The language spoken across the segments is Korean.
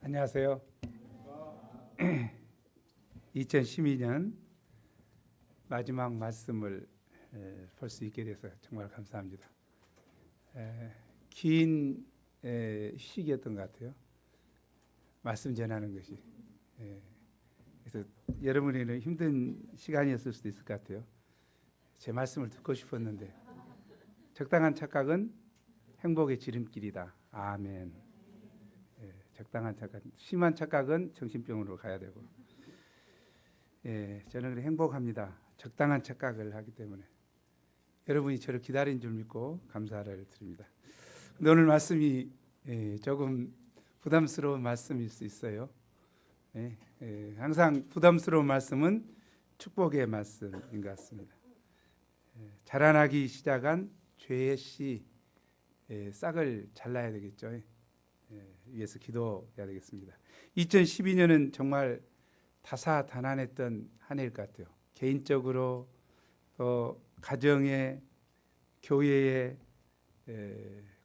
안녕하세요. 2012년 마지막 말씀을 볼 수 있게 돼서 정말 감사합니다. 긴 휴식이었던 것 같아요. 말씀 전하는 것이. 그래서 여러분에게는 힘든 시간이었을 수도 있을 것 같아요. 제 말씀을 듣고 싶었는데 적당한 착각은 행복의 지름길이다. 아멘. 적당한 착각, 심한 착각은 정신병으로 가야 되고, 저는 그래 행복합니다. 적당한 착각을 하기 때문에 여러분이 저를 기다린 줄 믿고 감사를 드립니다. 근데 오늘 말씀이 조금 부담스러운 말씀일 수 있어요. 항상 부담스러운 말씀은 축복의 말씀인 것 같습니다. 자라나기 시작한 죄의 씨, 싹을 잘라야 되겠죠. 위해서 기도해야 되겠습니다. 2012년은 정말 다사다난했던 한 해일 것 같아요. 개인적으로 또 가정에, 교회에,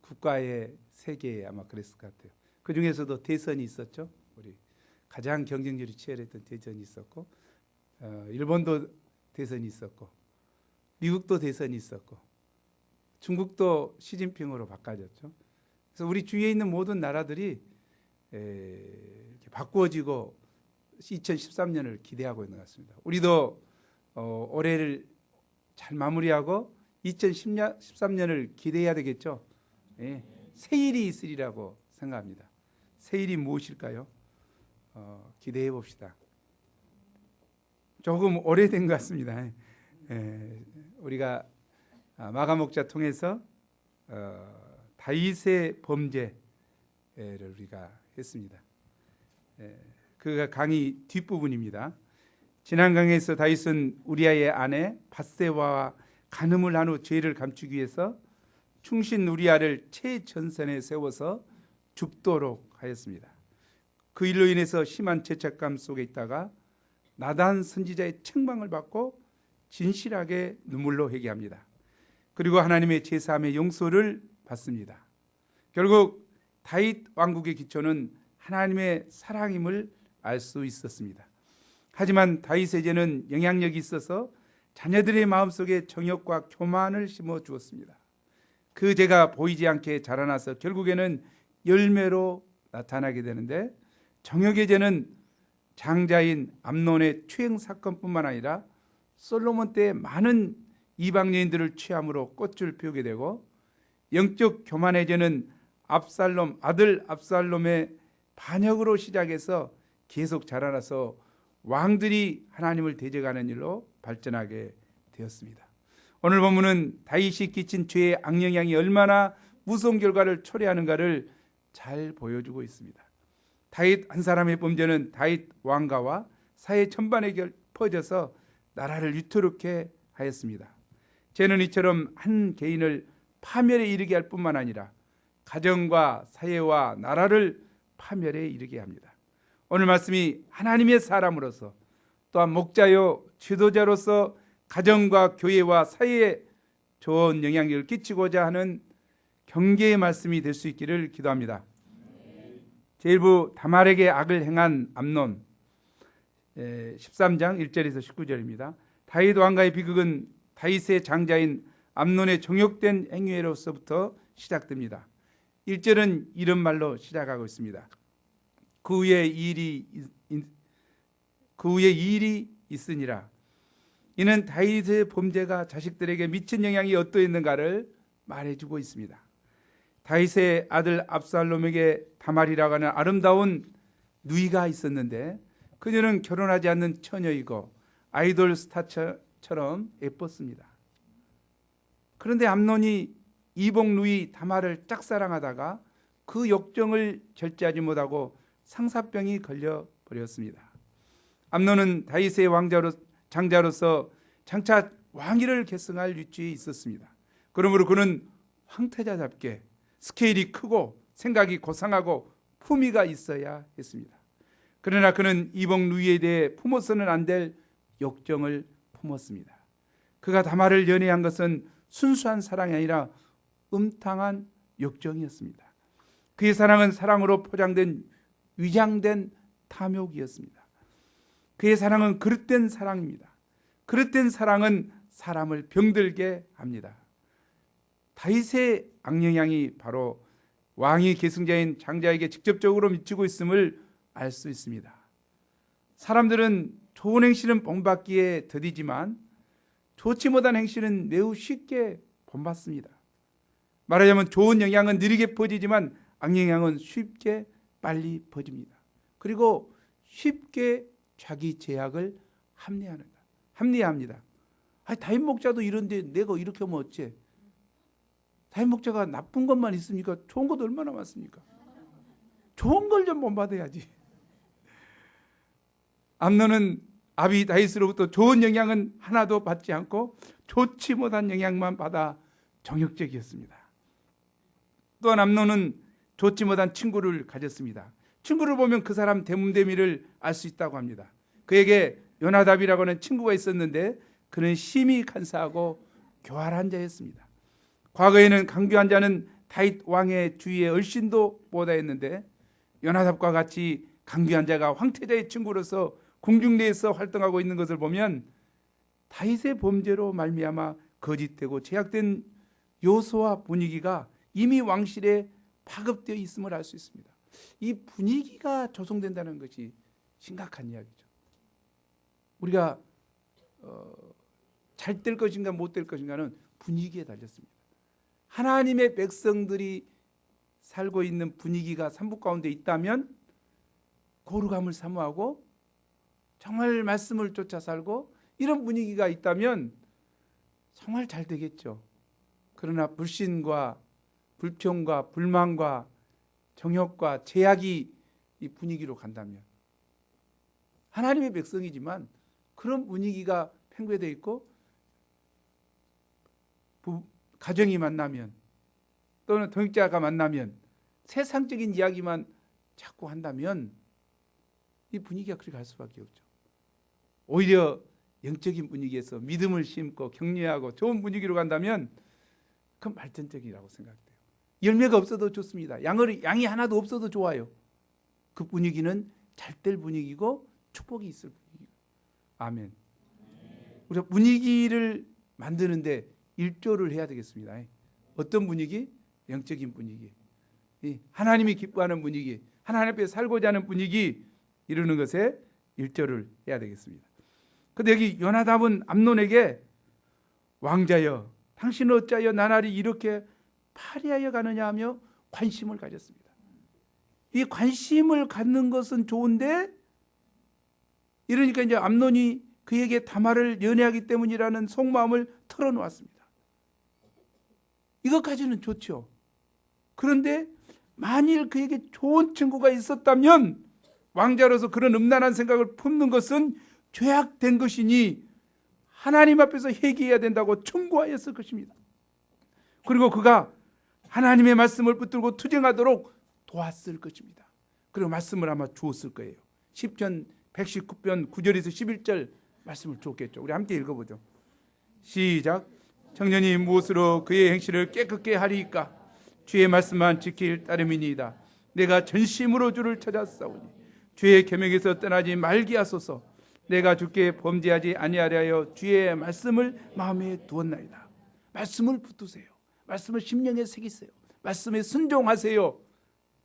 국가에, 세계에 아마 그랬을 것 같아요. 그 중에서도 대선이 있었죠. 우리 가장 경쟁률이 치열했던 대선이 있었고, 일본도 대선이 있었고, 미국도 대선이 있었고, 중국도 시진핑으로 바꿔졌죠. 그래서 우리 주위에 있는 모든 나라들이 바꾸어지고 2013년을 기대하고 있는 것 같습니다. 우리도 올해를 잘 마무리하고 2013년을 기대해야 되겠죠. 새 일이 있으리라고 생각합니다. 새 일이 무엇일까요? 기대해 봅시다. 조금 오래된 것 같습니다. 우리가 마가 목자 통해서 다윗의 범죄를 우리가 했습니다. 그가 강의 뒷부분입니다. 지난 강의에서 다윗은 우리아의 아내 밧세바와 간음을 한 후 죄를 감추기 위해서 충신 우리아를 최전선에 세워서 죽도록 하였습니다. 그 일로 인해서 심한 죄책감 속에 있다가 나단 선지자의 책망을 받고 진실하게 눈물로 회개합니다. 그리고 하나님의 제사함의 용서를 받습니다. 결국 다윗 왕국의 기초는 하나님의 사랑임을 알 수 있었습니다. 하지만 다윗의 죄는 영향력이 있어서 자녀들의 마음속에 정욕과 교만을 심어 주었습니다. 그 죄가 보이지 않게 자라나서 결국에는 열매로 나타나게 되는데, 정욕의 죄는 장자인 암논의 추행 사건뿐만 아니라 솔로몬 때 많은 이방 여인들을 취함으로 꽃을 피우게 되고, 영적 교만의 죄는 아들 압살롬의 반역으로 시작해서 계속 자라나서 왕들이 하나님을 대적하는 일로 발전하게 되었습니다. 오늘 본문은 다윗이 끼친 죄의 악영향이 얼마나 무서운 결과를 초래하는가를 잘 보여주고 있습니다. 다윗 한 사람의 범죄는 다윗 왕가와 사회 전반에 퍼져서 나라를 위태롭게 하였습니다. 죄는 이처럼 한 개인을 파멸에 이르게 할 뿐만 아니라 가정과 사회와 나라를 파멸에 이르게 합니다. 오늘 말씀이 하나님의 사람으로서 또한 목자요 지도자로서 가정과 교회와 사회에 좋은 영향력을 끼치고자 하는 경계의 말씀이 될 수 있기를 기도합니다. 제1부 다말에게 악을 행한 암논 13장 1절에서 19절입니다. 다윗 왕가의 비극은 다윗의 장자인 암논의 정욕된 행위로서부터 시작됩니다. 1절은 이런 말로 시작하고 있습니다. 그 후에 일이 있으니라. 이는 다윗의 범죄가 자식들에게 미친 영향이 어떠했는가를 말해주고 있습니다. 다윗의 아들 압살롬에게 다말이라고 하는 아름다운 누이가 있었는데, 그녀는 결혼하지 않는 처녀이고 아이돌 스타처럼 예뻤습니다. 그런데 암논이 이복 누이 다말을 짝사랑하다가 그 욕정을 절제하지 못하고 상사병이 걸려버렸습니다. 암논은 다윗의 장자로서 장차 왕위를 계승할 위치에 있었습니다. 그러므로 그는 황태자답게 스케일이 크고 생각이 고상하고 품위가 있어야 했습니다. 그러나 그는 이복 누이에 대해 품어서는 안 될 욕정을 품었습니다. 그가 다말을 연애한 것은 순수한 사랑이 아니라 음탕한 욕정이었습니다. 그의 사랑은 사랑으로 포장된 위장된 탐욕이었습니다. 그의 사랑은 그릇된 사랑입니다. 그릇된 사랑은 사람을 병들게 합니다. 다윗의 악영향이 바로 왕이 계승자인 장자에게 직접적으로 미치고 있음을 알 수 있습니다. 사람들은 좋은 행실은 본받기에 더디지만 좋지 못한 행실은 매우 쉽게 본받습니다. 말하자면 좋은 영향은 느리게 퍼지지만 악영향은 쉽게 빨리 퍼집니다. 그리고 쉽게 자기 제약을 합리화합니다. 다윗 목자도 이런데 내가 이렇게 하면 어째? 다윗 목자가 나쁜 것만 있습니까? 좋은 것도 얼마나 많습니까? 좋은 걸 좀 본받아야지. 암논은 아비 다윗으로부터 좋은 영향은 하나도 받지 않고 좋지 못한 영향만 받아 정욕적이었습니다. 또한 암논은 좋지 못한 친구를 가졌습니다. 친구를 보면 그 사람 대문대미를 알 수 있다고 합니다. 그에게 요나답이라고 하는 친구가 있었는데 그는 심히 간사하고 교활한 자였습니다. 과거에는 강교한 자는 다윗 왕의 주위에 얼씬도 보다했는데 요나답과 같이 강교한 자가 황태자의 친구로서 궁중내에서 활동하고 있는 것을 보면 다윗의 범죄로 말미암아 거짓되고 제약된 요소와 분위기가 이미 왕실에 파급되어 있음을 알 수 있습니다. 이 분위기가 조성된다는 것이 심각한 이야기죠. 우리가 잘 될 것인가 못 될 것인가는 분위기에 달렸습니다. 하나님의 백성들이 살고 있는 분위기가 삼국 가운데 있다면 거룩함을 사모하고 정말 말씀을 쫓아 살고 이런 분위기가 있다면 정말 잘 되겠죠. 그러나 불신과 불평과 불만과 정욕과 제약이 이 분위기로 간다면 하나님의 백성이지만 그런 분위기가 팽배되어 있고 가정이 만나면 또는 동역자가 만나면 세상적인 이야기만 자꾸 한다면 이 분위기가 그렇게 갈 수밖에 없죠. 오히려 영적인 분위기에서 믿음을 심고 격려하고 좋은 분위기로 간다면 그건 발전적이라고 생각돼요. 열매가 없어도 좋습니다. 양이 하나도 없어도 좋아요. 그 분위기는 잘 될 분위기고 축복이 있을 분위기. 아멘. 우리가 분위기를 만드는데 일조를 해야 되겠습니다. 어떤 분위기? 영적인 분위기. 하나님이 기뻐하는 분위기, 하나님 앞에 살고자 하는 분위기 이루는 것에 일조를 해야 되겠습니다. 근데 여기 요나답은 암논에게 왕자여 당신은 어찌하여 나날이 이렇게 파리하여 가느냐 하며 관심을 가졌습니다. 이 관심을 갖는 것은 좋은데 이러니까 이제 암논이 그에게 다말을 연애하기 때문이라는 속마음을 털어놓았습니다. 이것까지는 좋죠. 그런데 만일 그에게 좋은 친구가 있었다면 왕자로서 그런 음란한 생각을 품는 것은 죄악된 것이니 하나님 앞에서 회개해야 된다고 충고하였을 것입니다. 그리고 그가 하나님의 말씀을 붙들고 투쟁하도록 도왔을 것입니다. 그리고 말씀을 아마 주었을 거예요. 시편 119편 9절에서 11절 말씀을 주었겠죠. 우리 함께 읽어보죠. 시작. 청년이 무엇으로 그의 행실을 깨끗게 하리이까? 주의 말씀만 지킬 따름이니이다. 내가 전심으로 주를 찾았사오니 주의 계명에서 떠나지 말게 하소서. 내가 주께 범죄하지 아니하려 주의 말씀을 마음에 두었나이다. 말씀을 붙드세요. 말씀을 심령에 새기세요. 말씀에 순종하세요.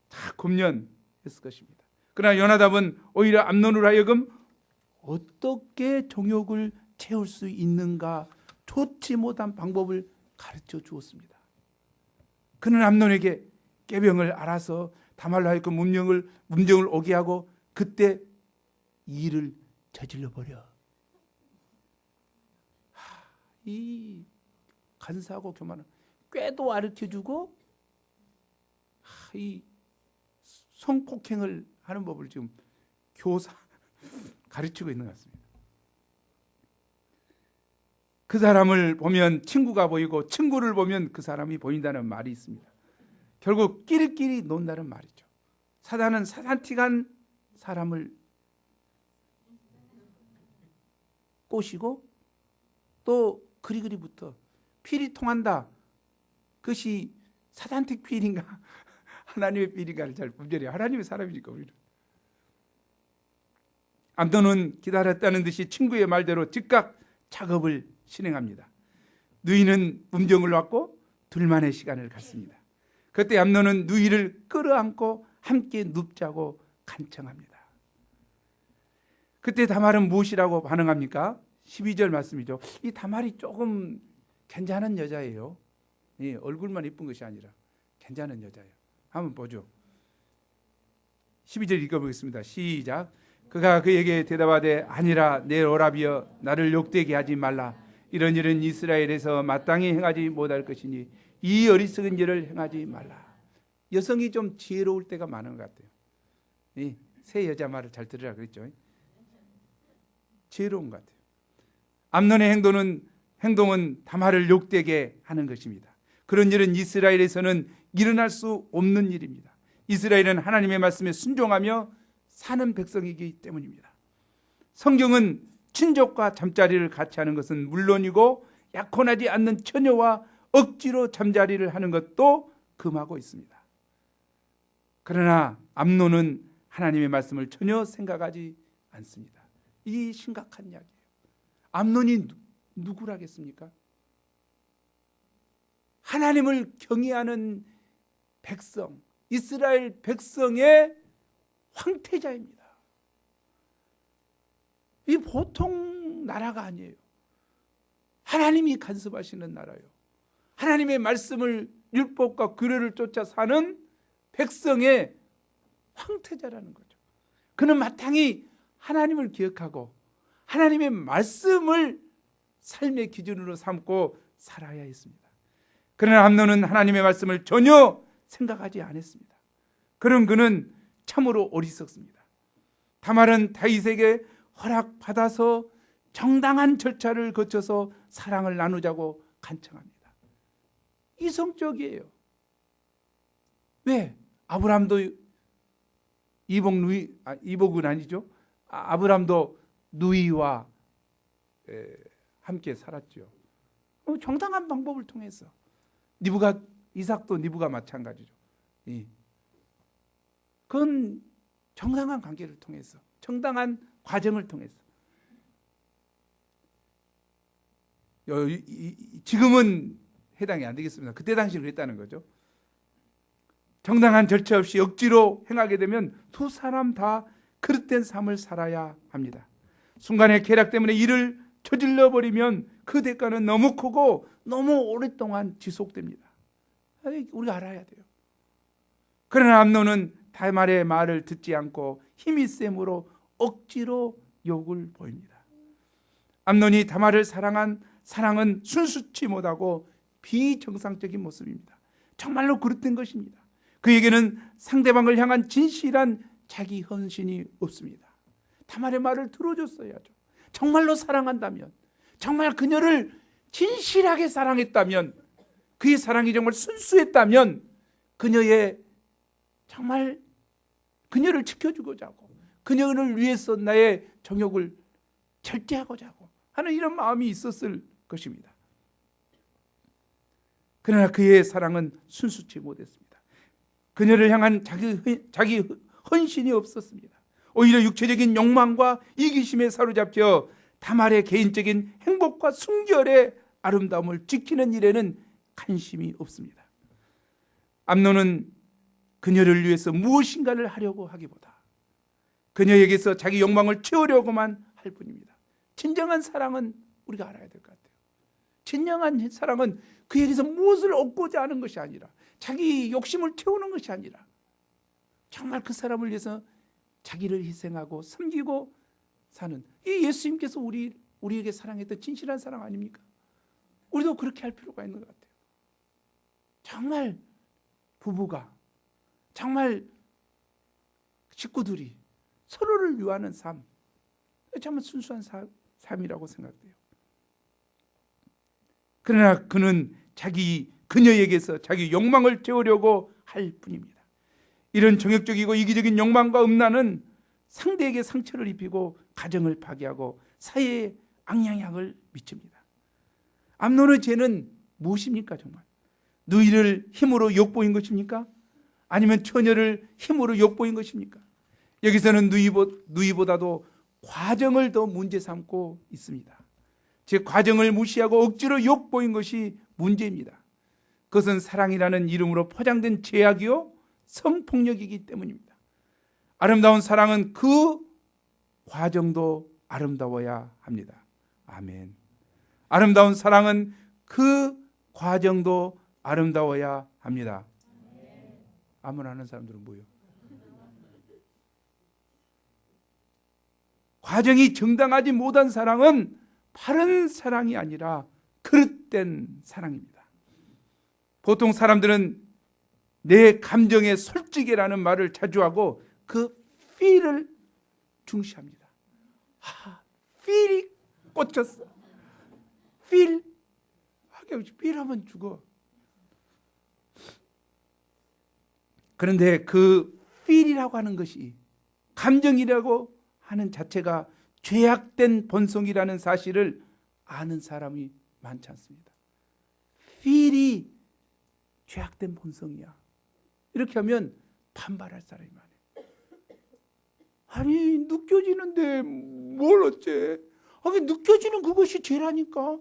다 금년했을 것입니다. 그러나 요나답은 오히려 암논으로 하여금 어떻게 정욕을 채울 수 있는가 좋지 못한 방법을 가르쳐 주었습니다. 그는 암논에게 꾀병을 알아서 다말로 하여금 문정을 오게 하고 그때 이 일을 저질러 버려. 이 간사하고 교만한 꾀도 가르쳐주고 이 성폭행을 하는 법을 지금 교사 가르치고 있는 것 같습니다. 그 사람을 보면 친구가 보이고 친구를 보면 그 사람이 보인다는 말이 있습니다. 결국 끼리끼리 논다는 말이죠. 사단은 사단틱한 사람을 꼬시고 또 그리그리부터 필이 통한다. 그것이 사단틱 필인가 하나님의 필인가를 잘 분별해요. 하나님의 사람이니까 우리는 암논은 기다렸다는 듯이 친구의 말대로 즉각 작업을 진행합니다. 누이는 문병을 왔고 둘만의 시간을 갖습니다. 그때 암논은 누이를 끌어안고 함께 눕자고 간청합니다. 그때 다말은 무엇이라고 반응합니까? 12절 말씀이죠. 이 다말이 조금 괜찮은 여자예요. 얼굴만 이쁜 것이 아니라 괜찮은 여자예요. 한번 보죠. 12절 읽어보겠습니다. 시작. 그가 그에게 대답하되 아니라 내 오라비여 나를 욕되게 하지 말라. 이런 일은 이스라엘에서 마땅히 행하지 못할 것이니 이 어리석은 일을 행하지 말라. 여성이 좀 지혜로울 때가 많은 것 같아요. 새 여자 말을 잘 들으라 그랬죠. 지혜로운 것 같아요. 암논의 행동은 다말을 욕되게 하는 것입니다. 그런 일은 이스라엘에서는 일어날 수 없는 일입니다. 이스라엘은 하나님의 말씀에 순종하며 사는 백성이기 때문입니다. 성경은 친족과 잠자리를 같이 하는 것은 물론이고 약혼하지 않는 처녀와 억지로 잠자리를 하는 것도 금하고 있습니다. 그러나 암논은 하나님의 말씀을 전혀 생각하지 않습니다. 이 심각한 이야기예요. 암논이 누구라겠습니까? 하나님을 경외하는 백성, 이스라엘 백성의 황태자입니다. 이 보통 나라가 아니에요. 하나님이 간섭하시는 나라예요. 하나님의 말씀을 율법과 규례를 쫓아 사는 백성의 황태자라는 거죠. 그는 마땅히 하나님을 기억하고 하나님의 말씀을 삶의 기준으로 삼고 살아야 했습니다. 그러나 암논은 하나님의 말씀을 전혀 생각하지 않았습니다. 그런 그는 참으로 어리석습니다. 다말은 다윗에게 허락받아서 정당한 절차를 거쳐서 사랑을 나누자고 간청합니다. 이성적이에요. 왜? 아브라함도 이복은 아니죠. 아브라함도 누이와 함께 살았죠. 정당한 방법을 통해서. 이삭도 니브가 마찬가지죠. 그건 정당한 관계를 통해서, 정당한 과정을 통해서. 지금은 해당이 안 되겠습니다. 그때 당시는 그랬다는 거죠. 정당한 절차 없이 억지로 행하게 되면 두 사람 다 그릇된 삶을 살아야 합니다. 순간의 쾌락 때문에 일을 저질러 버리면 그 대가는 너무 크고 너무 오랫동안 지속됩니다. 우리가 알아야 돼요. 그러나 암논은 다말의 말을 듣지 않고 힘이 셈으로 억지로 욕을 보입니다. 암논이 다말을 사랑한 사랑은 순수치 못하고 비정상적인 모습입니다. 정말로 그릇된 것입니다. 그에게는 상대방을 향한 진실한 자기 헌신이 없습니다. 다말의 말을 들어줬어야죠. 정말로 사랑한다면, 정말 그녀를 진실하게 사랑했다면, 그의 사랑이 정말 순수했다면 그녀의 정말 그녀를 지켜주고자 하고 그녀를 위해서 나의 정욕을 절제하고자 하고 하는 이런 마음이 있었을 것입니다. 그러나 그의 사랑은 순수치 못했습니다. 그녀를 향한 자기 헌신이 없었습니다. 오히려 육체적인 욕망과 이기심에 사로잡혀 다말의 개인적인 행복과 순결의 아름다움을 지키는 일에는 관심이 없습니다. 암논은 그녀를 위해서 무엇인가를 하려고 하기보다 그녀에게서 자기 욕망을 채우려고만 할 뿐입니다. 진정한 사랑은 우리가 알아야 될 것 같아요. 진정한 사랑은 그에게서 무엇을 얻고자 하는 것이 아니라, 자기 욕심을 채우는 것이 아니라 정말 그 사람을 위해서 자기를 희생하고 섬기고 사는, 이 예수님께서 우리에게 사랑했던 진실한 사랑 아닙니까? 우리도 그렇게 할 필요가 있는 것 같아요. 정말 부부가, 정말 식구들이 서로를 위하는 삶, 정말 순수한 삶이라고 생각돼요. 그러나 그는 그녀에게서 자기 욕망을 채우려고 할 뿐입니다. 이런 정욕적이고 이기적인 욕망과 음란은 상대에게 상처를 입히고 가정을 파괴하고 사회에 악영향을 미칩니다. 암논의 죄는 무엇입니까? 정말 누이를 힘으로 욕보인 것입니까? 아니면 처녀를 힘으로 욕보인 것입니까? 여기서는 누이보다도 과정을 더 문제 삼고 있습니다. 제 과정을 무시하고 억지로 욕보인 것이 문제입니다. 그것은 사랑이라는 이름으로 포장된 죄악이요 성폭력이기 때문입니다. 아름다운 사랑은 그 과정도 아름다워야 합니다. 아멘. 아름다운 사랑은 그 과정도 아름다워야 합니다. 아멘 하는 사람들은 뭐예요? 과정이 정당하지 못한 사랑은 바른 사랑이 아니라 그릇된 사랑입니다. 보통 사람들은 내 감정의 솔직이라는 말을 자주 하고 그 feel을 중시합니다. feel이 꽂혔어. feel. feel 하면 죽어. 그런데 그 feel이라고 하는 것이 감정이라고 하는 자체가 죄악된 본성이라는 사실을 아는 사람이 많지 않습니다. feel이 죄악된 본성이야. 이렇게 하면 반발할 사람이 많아요. 아니 느껴지는데 뭘 어째? 아니 느껴지는 그것이 죄라니까.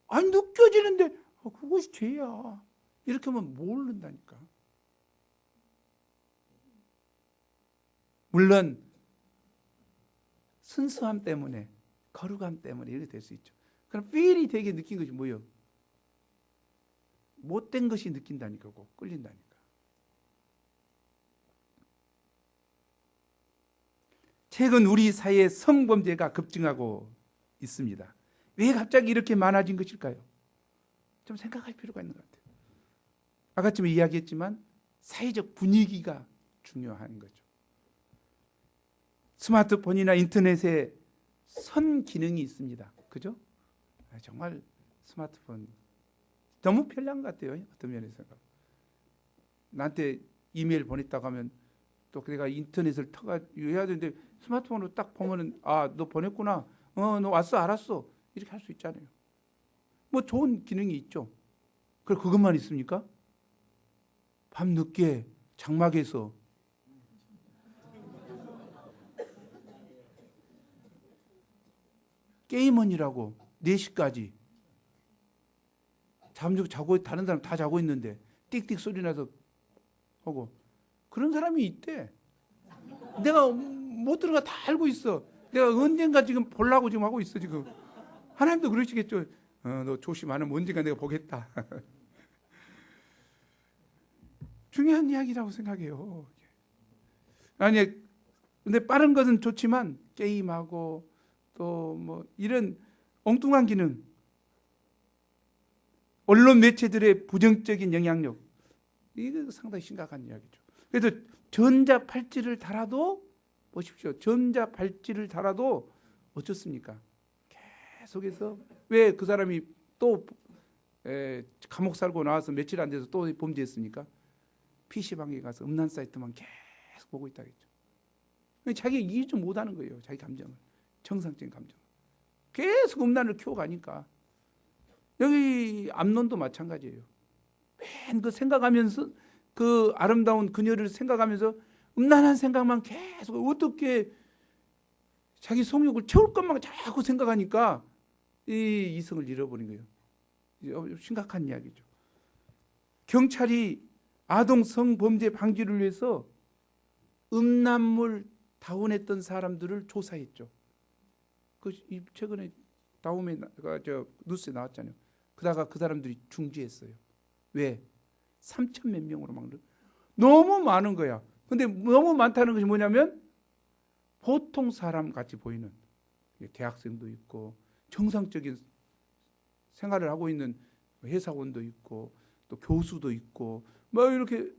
아니 느껴지는데 그것이 죄야. 이렇게 하면 모른다니까. 물론 순수함 때문에 거룩함 때문에 이렇게 될 수 있죠. 그럼 필이 되게 느낀 것이 뭐예요? 못된 것이 느낀다니까, 꼭 끌린다니까. 최근 우리 사회의 성범죄가 급증하고 있습니다. 왜 갑자기 이렇게 많아진 것일까요? 좀 생각할 필요가 있는 것 같아요. 아까쯤에 이야기했지만 사회적 분위기가 중요한 거죠. 스마트폰이나 인터넷에 선 기능이 있습니다. 그죠? 정말 스마트폰 너무 편리한 것 같아요. 어떤 면에서. 나한테 이메일 보냈다고 하면 또 내가 인터넷을 해야 되는데 스마트폰으로 딱 보면은 너 보냈구나. 너 왔어, 알았어. 이렇게 할 수 있잖아요. 뭐 좋은 기능이 있죠. 그럼 그것만 있습니까? 밤늦게 장막에서 게임원이라고 4시까지 자고 다른 사람 다 자고 있는데 띡띡 소리 나서 하고 그런 사람이 있대. 내가 못 들어가 다 알고 있어. 내가 언젠가 지금 보려고 지금 하고 있어 지금. 하나님도 그러시겠죠. 너 조심하면 언젠가 내가 보겠다. 중요한 이야기라고 생각해요. 아니 근데 빠른 것은 좋지만 게임하고 또 뭐 이런 엉뚱한 기능, 언론 매체들의 부정적인 영향력, 이거 상당히 심각한 이야기죠. 그래서 전자 팔찌를 달아도 보십시오. 전자 팔찌를 달아도 어떻습니까? 계속해서 왜 그 사람이 또 감옥 살고 나와서 며칠 안 돼서 또 범죄했습니까? PC방에 가서 음란 사이트만 계속 보고 있다겠죠. 자기가 이해 좀 못하는 거예요. 자기 감정을. 정상적인 감정. 계속 음란을 키워가니까. 여기 암론도 마찬가지예요. 맨 그 생각하면서 그 아름다운 그녀를 생각하면서 음란한 생각만 계속 어떻게 자기 성욕을 채울 것만 자꾸 생각하니까 이 이성을 잃어버린 거예요. 심각한 이야기죠. 경찰이 아동 성범죄 방지를 위해서 음란물 다운했던 사람들을 조사했죠. 최근에 다음에 뉴스에 나왔잖아요. 그러다가 그 사람들이 중지했어요. 왜? 3천 몇 명으로 막 너무 많은 거야. 근데 너무 많다는 것이 뭐냐면 보통 사람 같이 보이는 대학생도 있고 정상적인 생활을 하고 있는 회사원도 있고 또 교수도 있고 뭐 이렇게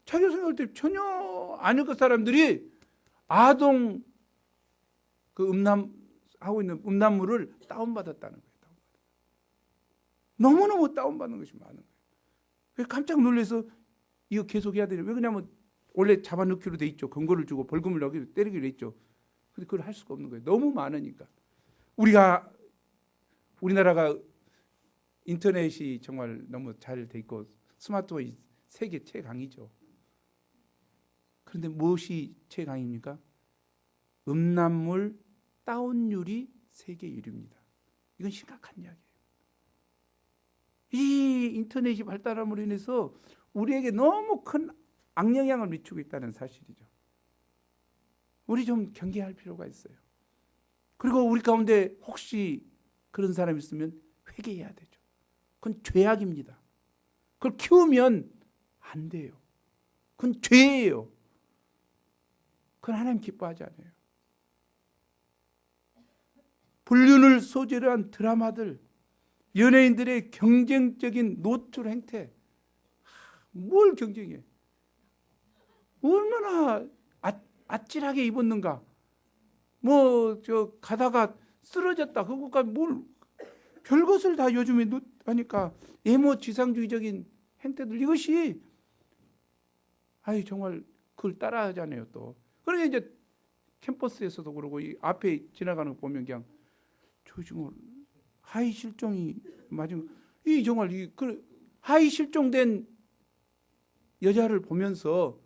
자기 생각할 때 전혀 아닐 그 사람들이 아동 그 하고 있는 음란물을 다운받았다는 거예요. 너무너무 다운받는 것이 많은 거예요. 그래서 깜짝 놀라서 이거 계속 해야 되냐. 왜 그러냐면 원래 잡아넣기로 돼 있죠. 검거를 주고 벌금을 넣기로 때리기로 했죠. 근데 그걸 할 수가 없는 거예요. 너무 많으니까. 우리나라가 인터넷이 정말 너무 잘 돼 있고 스마트폰이 세계 최강이죠. 그런데 무엇이 최강입니까? 음란물 다운율이 세계 1위입니다. 이건 심각한 이야기예요. 이 인터넷이 발달함으로 인해서 우리에게 너무 큰 악영향을 미치고 있다는 사실이죠. 우리 좀 경계할 필요가 있어요. 그리고 우리 가운데 혹시 그런 사람이 있으면 회개해야 되죠. 그건 죄악입니다. 그걸 키우면 안 돼요. 그건 죄예요. 그건 하나님 기뻐하지 않아요. 불륜을 소재로 한 드라마들, 연예인들의 경쟁적인 노출 행태, 뭘 경쟁해? 얼마나 아찔하게 입었는가? 가다가 쓰러졌다. 그거가 뭘 별것을 다 요즘에 하니까 애모지상주의적인 행태들, 이것이 정말 그걸 따라하잖아요. 또 그러니 이제 캠퍼스에서도 그러고 이 앞에 지나가는 거 보면 그냥 정말 하이 실종이 맞은 이 정말 하이 실종된 여자를 보면서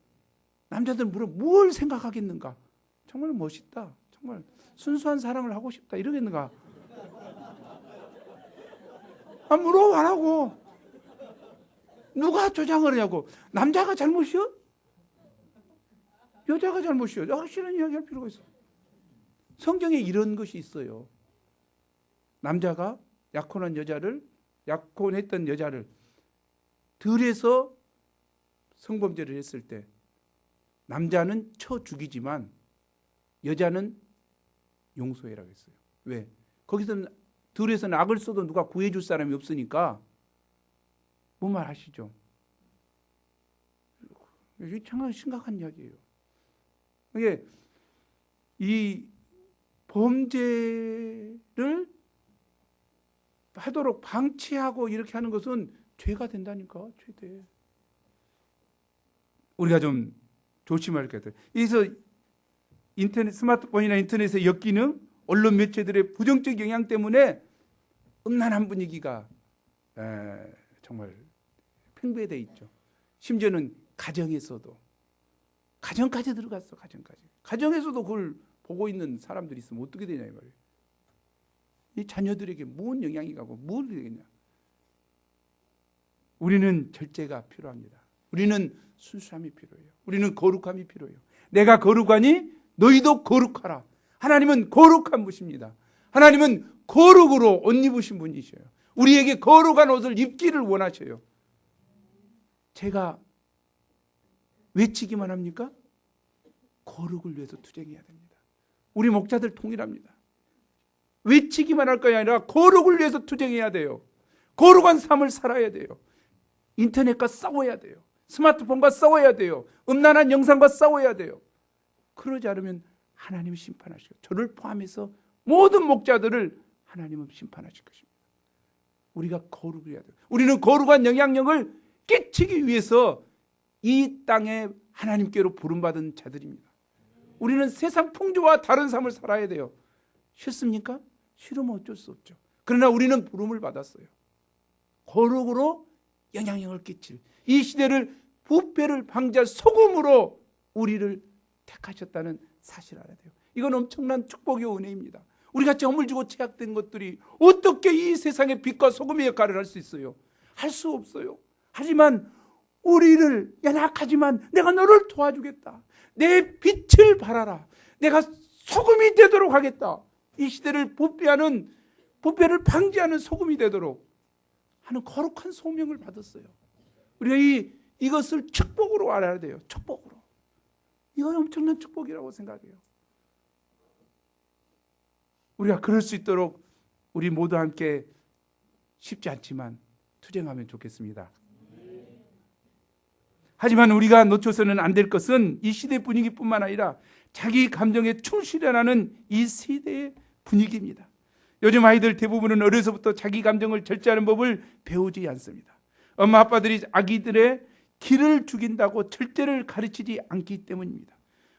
남자들은 뭘 생각하겠는가? 정말 멋있다. 정말 순수한 사랑을 하고 싶다. 이러겠는가? 물어 안 하고. 누가 조장을 하냐고. 남자가 잘못이요? 여자가 잘못이요? 확실한 이야기할 필요가 있어. 성경에 이런 것이 있어요. 남자가 약혼했던 여자를 들에서 성범죄를 했을 때 남자는 쳐 죽이지만 여자는 용서해라고 했어요. 왜? 거기서는 들에서는 악을 써도 누가 구해줄 사람이 없으니까. 뭔 말 아시죠? 이게 참 심각한 이야기예요. 이게 이 범죄를 하도록 방치하고 이렇게 하는 것은 죄가 된다니까. 죄돼. 우리가 좀 조심할 것 같아요. 그래서 스마트폰이나 인터넷의 역기능, 언론 매체들의 부정적 영향 때문에 음란한 분위기가 정말 팽배되어 있죠. 심지어는 가정에서도, 가정까지 들어갔어. 가정에서도 그걸 보고 있는 사람들이 있으면 어떻게 되냐 이 말이에요. 이 자녀들에게 무슨 영향이 가고 뭘 되겠냐. 우리는 절제가 필요합니다. 우리는 순수함이 필요해요. 우리는 거룩함이 필요해요. 내가 거룩하니 너희도 거룩하라. 하나님은 거룩한 분이십니다. 하나님은 거룩으로 옷 입으신 분이셔요. 우리에게 거룩한 옷을 입기를 원하셔요. 제가 외치기만 합니까? 거룩을 위해서 투쟁해야 됩니다. 우리 목자들 통일합니다. 외치기만 할 것이 아니라 거룩을 위해서 투쟁해야 돼요. 거룩한 삶을 살아야 돼요. 인터넷과 싸워야 돼요. 스마트폰과 싸워야 돼요. 음란한 영상과 싸워야 돼요. 그러지 않으면 하나님은 심판하실 거예요. 저를 포함해서 모든 목자들을 하나님은 심판하실 것입니다. 우리가 거룩을 해야 돼요. 우리는 거룩한 영향력을 끼치기 위해서 이 땅에 하나님께로 부름받은 자들입니다. 우리는 세상 풍조와 다른 삶을 살아야 돼요. 싫습니까? 싫으면 어쩔 수 없죠. 그러나 우리는 부름을 받았어요. 거룩으로 영향력을 끼칠, 이 시대를 부패를 방지할 소금으로 우리를 택하셨다는 사실을 알아야 돼요. 이건 엄청난 축복의 은혜입니다. 우리같이 허물지고 죄악된 것들이 어떻게 이 세상의 빛과 소금의 역할을 할 수 있어요? 할 수 없어요. 하지만 우리를 연약하지만 내가 너를 도와주겠다. 내 빛을 발하라. 내가 소금이 되도록 하겠다. 이 시대를 부패를 방지하는 소금이 되도록 하는 거룩한 소명을 받았어요. 우리가 이것을 축복으로 알아야 돼요. 축복으로. 이건 엄청난 축복이라고 생각해요. 우리가 그럴 수 있도록 우리 모두 함께 쉽지 않지만 투쟁하면 좋겠습니다. 하지만 우리가 놓쳐서는 안 될 것은 이 시대 분위기뿐만 아니라 자기 감정에 충실하는 이 시대의 분위기입니다. 요즘 아이들 대부분은 어려서부터 자기 감정을 절제하는 법을 배우지 않습니다. 엄마 아빠들이 아기들의 기를 죽인다고 절제를 가르치지 않기 때문입니다.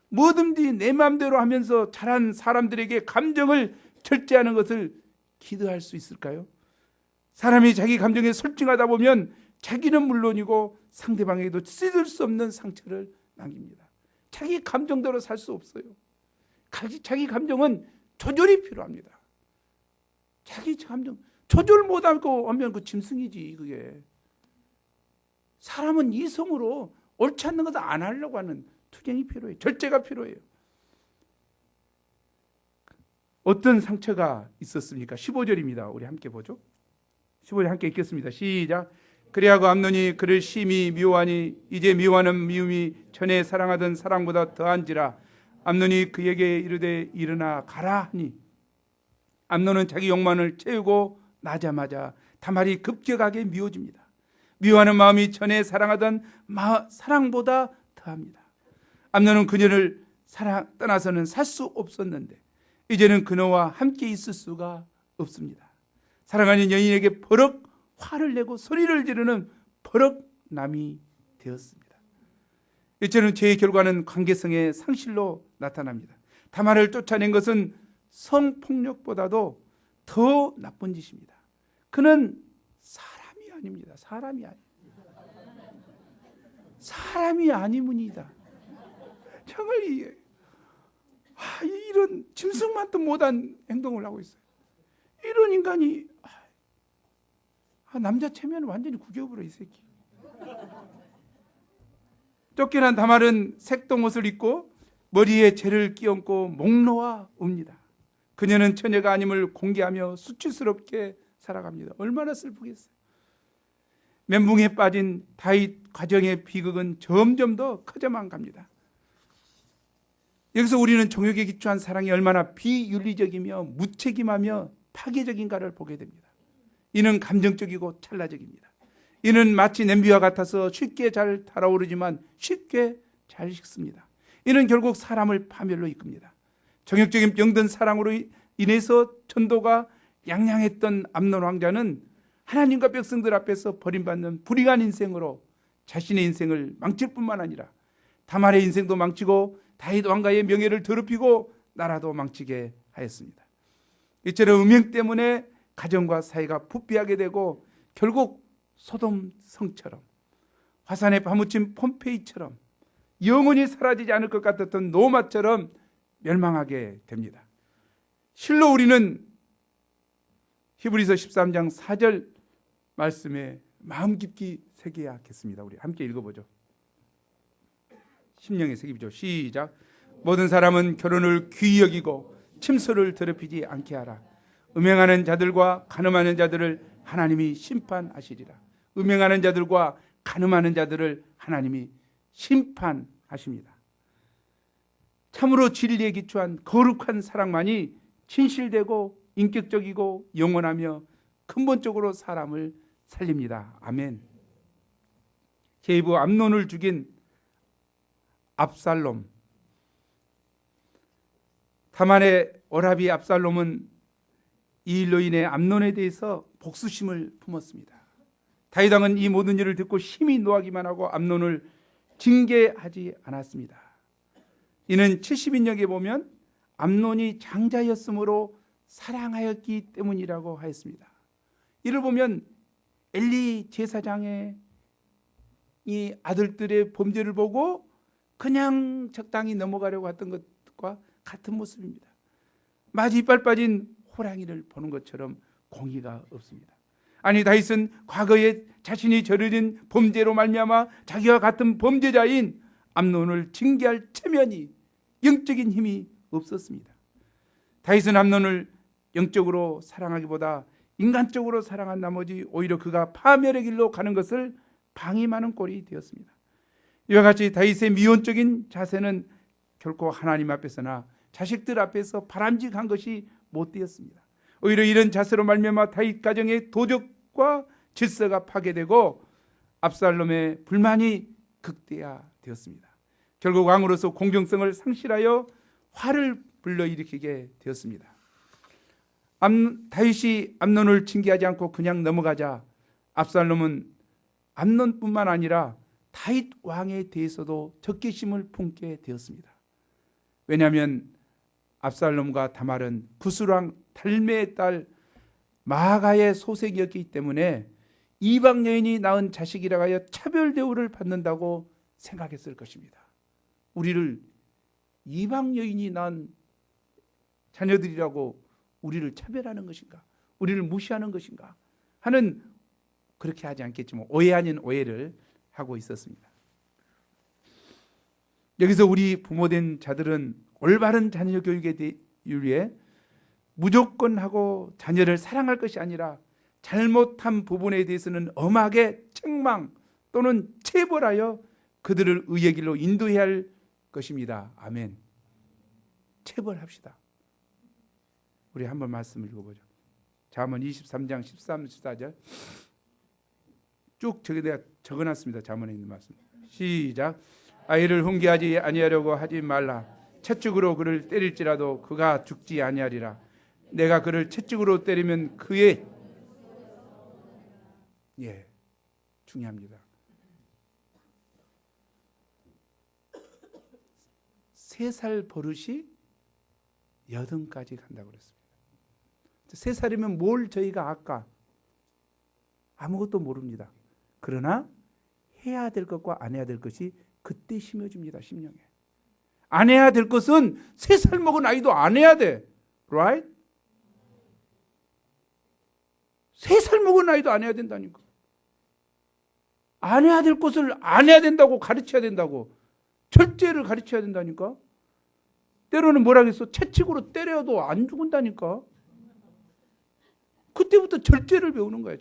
뭐든지 내 마음대로 하면서 자란 사람들에게 감정을 절제하는 것을 기대할 수 있을까요? 사람이 자기 감정에 솔직하다 보면 자기는 물론이고 상대방에게도 씻을 수 없는 상처를 남깁니다. 자기 감정대로 살 수 없어요. 자기 감정은 조절이 필요합니다. 자기 감정 조절 못하고 하면 그 짐승이지. 그게 사람은 이성으로 옳지 않는 것을 안 하려고 하는 투쟁이 필요해요. 절제가 필요해요. 어떤 상처가 있었습니까? 15절입니다. 우리 함께 보죠. 15절 함께 읽겠습니다. 시작. 그리하고 암논이 그를 심히 미워하니 이제 미워하는 미움이 전에 사랑하던 사랑보다 더한지라. 암논이 그에게 이르되 일어나 가라 하니 암논은 자기 욕망을 채우고 나자마자 다말이 급격하게 미워집니다. 미워하는 마음이 전에 사랑하던 사랑보다 더합니다. 암논은 그녀를 떠나서는 살 수 없었는데 이제는 그녀와 함께 있을 수가 없습니다. 사랑하는 여인에게 버럭 화를 내고 소리를 지르는 버럭남이 되었습니다. 이처럼 죄의 결과는 관계성의 상실로 나타납니다. 다말을 쫓아낸 것은 성폭력보다도 더 나쁜 짓입니다. 그는 사람이 아닙니다. 사람이 아니문이다. 정말 이런 짐승만도 못한 행동을 하고 있어요. 이런 인간이 남자 체면 완전히 구겨버려 이 새끼. 쫓겨난 다말은 색동옷을 입고 머리에 재를 끼얹고 목 놓아 웁니다. 그녀는 처녀가 아님을 공개하며 수치스럽게 살아갑니다. 얼마나 슬프겠어요. 멘붕에 빠진 다윗 가정의 비극은 점점 더 커져만 갑니다. 여기서 우리는 정욕에 기초한 사랑이 얼마나 비윤리적이며 무책임하며 파괴적인가를 보게 됩니다. 이는 감정적이고 찰나적입니다. 이는 마치 냄비와 같아서 쉽게 잘 달아오르지만 쉽게 잘 식습니다. 이는 결국 사람을 파멸로 이끕니다. 정욕적인 병든 사랑으로 인해서 전도가 양양했던 암논 왕자는 하나님과 백성들 앞에서 버림받는 불의한 인생으로 자신의 인생을 망칠 뿐만 아니라 다말의 인생도 망치고 다윗 왕가의 명예를 더럽히고 나라도 망치게 하였습니다. 이처럼 음행 때문에 가정과 사회가 부패하게 되고 결국 소돔 성처럼 화산에 파묻힌 폼페이처럼 영원히 사라지지 않을 것 같았던 노마처럼 멸망하게 됩니다. 실로 우리는 히브리서 13장 4절 말씀에 마음 깊이 새겨야겠습니다. 우리 함께 읽어보죠. 심령에 새기죠. 시작. 모든 사람은 결혼을 귀히 여기고 침소를 더럽히지 않게 하라. 음행하는 자들과 간음하는 자들을 하나님이 심판하시리라. 음행하는 자들과 간음하는 자들을 하나님이 심판하십니다. 참으로 진리에 기초한 거룩한 사랑만이 진실되고 인격적이고 영원하며 근본적으로 사람을 살립니다. 아멘. 계부 암논을 죽인 압살롬, 다말의 오라비 압살롬은 이 일로 인해 암논에 대해서 복수심을 품었습니다. 다윗 왕은 이 모든 일을 듣고 심히 노하기만 하고 암논을 징계하지 않았습니다. 이는 70인역에 보면 암논이 장자였으므로 사랑하였기 때문이라고 하였습니다. 이를 보면 엘리 제사장의 이 아들들의 범죄를 보고 그냥 적당히 넘어가려고 했던 것과 같은 모습입니다. 마치 이빨 빠진 호랑이를 보는 것처럼 공의가 없습니다. 아니, 다윗은 과거에 자신이 저지른 범죄로 말미암아 자기와 같은 범죄자인 암논을 징계할 체면이, 영적인 힘이 없었습니다. 다윗은 암논을 영적으로 사랑하기보다 인간적으로 사랑한 나머지 오히려 그가 파멸의 길로 가는 것을 방임하는 꼴이 되었습니다. 이와 같이 다윗의 미온적인 자세는 결코 하나님 앞에서나 자식들 앞에서 바람직한 것이 못 되었습니다. 오히려 이런 자세로 말미암아 다윗 가정의 도덕과 질서가 파괴되고 압살롬의 불만이 극대화되었습니다. 결국 왕으로서 공정성을 상실하여 화를 불러일으키게 되었습니다. 다윗이 암논을 징계하지 않고 그냥 넘어가자 압살롬은 암논뿐만 아니라 다윗 왕에 대해서도 적개심을 품게 되었습니다. 왜냐하면 압살롬과 다말은 부스왕 달메의 딸 마아가의 소색이었기 때문에 이방 여인이 낳은 자식이라 하여 차별 대우를 받는다고 생각했을 것입니다. 우리를 이방 여인이 낳은 자녀들이라고 우리를 차별하는 것인가, 우리를 무시하는 것인가 하는, 그렇게 하지 않겠지만 오해 아닌 오해를 하고 있었습니다. 여기서 우리 부모된 자들은 올바른 자녀 교육에 위해 무조건 하고 자녀를 사랑할 것이 아니라 잘못한 부분에 대해서는 엄하게 책망 또는 체벌하여 그들을 의의 길로 인도해야 할 것입니다. 아멘. 체벌합시다. 우리 한번 말씀을 읽어보죠. 잠언 23장 13, 14절 쭉 내가 적어놨습니다. 잠언에 있는 말씀. 시작. 아이를 훈계하지 아니하려고 하지 말라. 채찍으로 그를 때릴지라도 그가 죽지 아니하리라. 내가 그를 채찍으로 때리면 그의 중요합니다. 3살 버릇이 80까지 간다고 그랬습니다. 3살이면 뭘 저희가 아까 아무것도 모릅니다. 그러나 해야 될 것과 안 해야 될 것이 그때 심어집니다. 심령에. 안 해야 될 것은 3살 먹은 아이도 안 해야 돼. Right? 3살 먹은 아이도 안 해야 된다니까. 안 해야 될 것을 안 해야 된다고 가르쳐야 된다고. 절제를 가르쳐야 된다니까. 때로는 뭐라 그랬어? 채찍으로 때려도 안 죽은다니까. 그때부터 절제를 배우는 거야.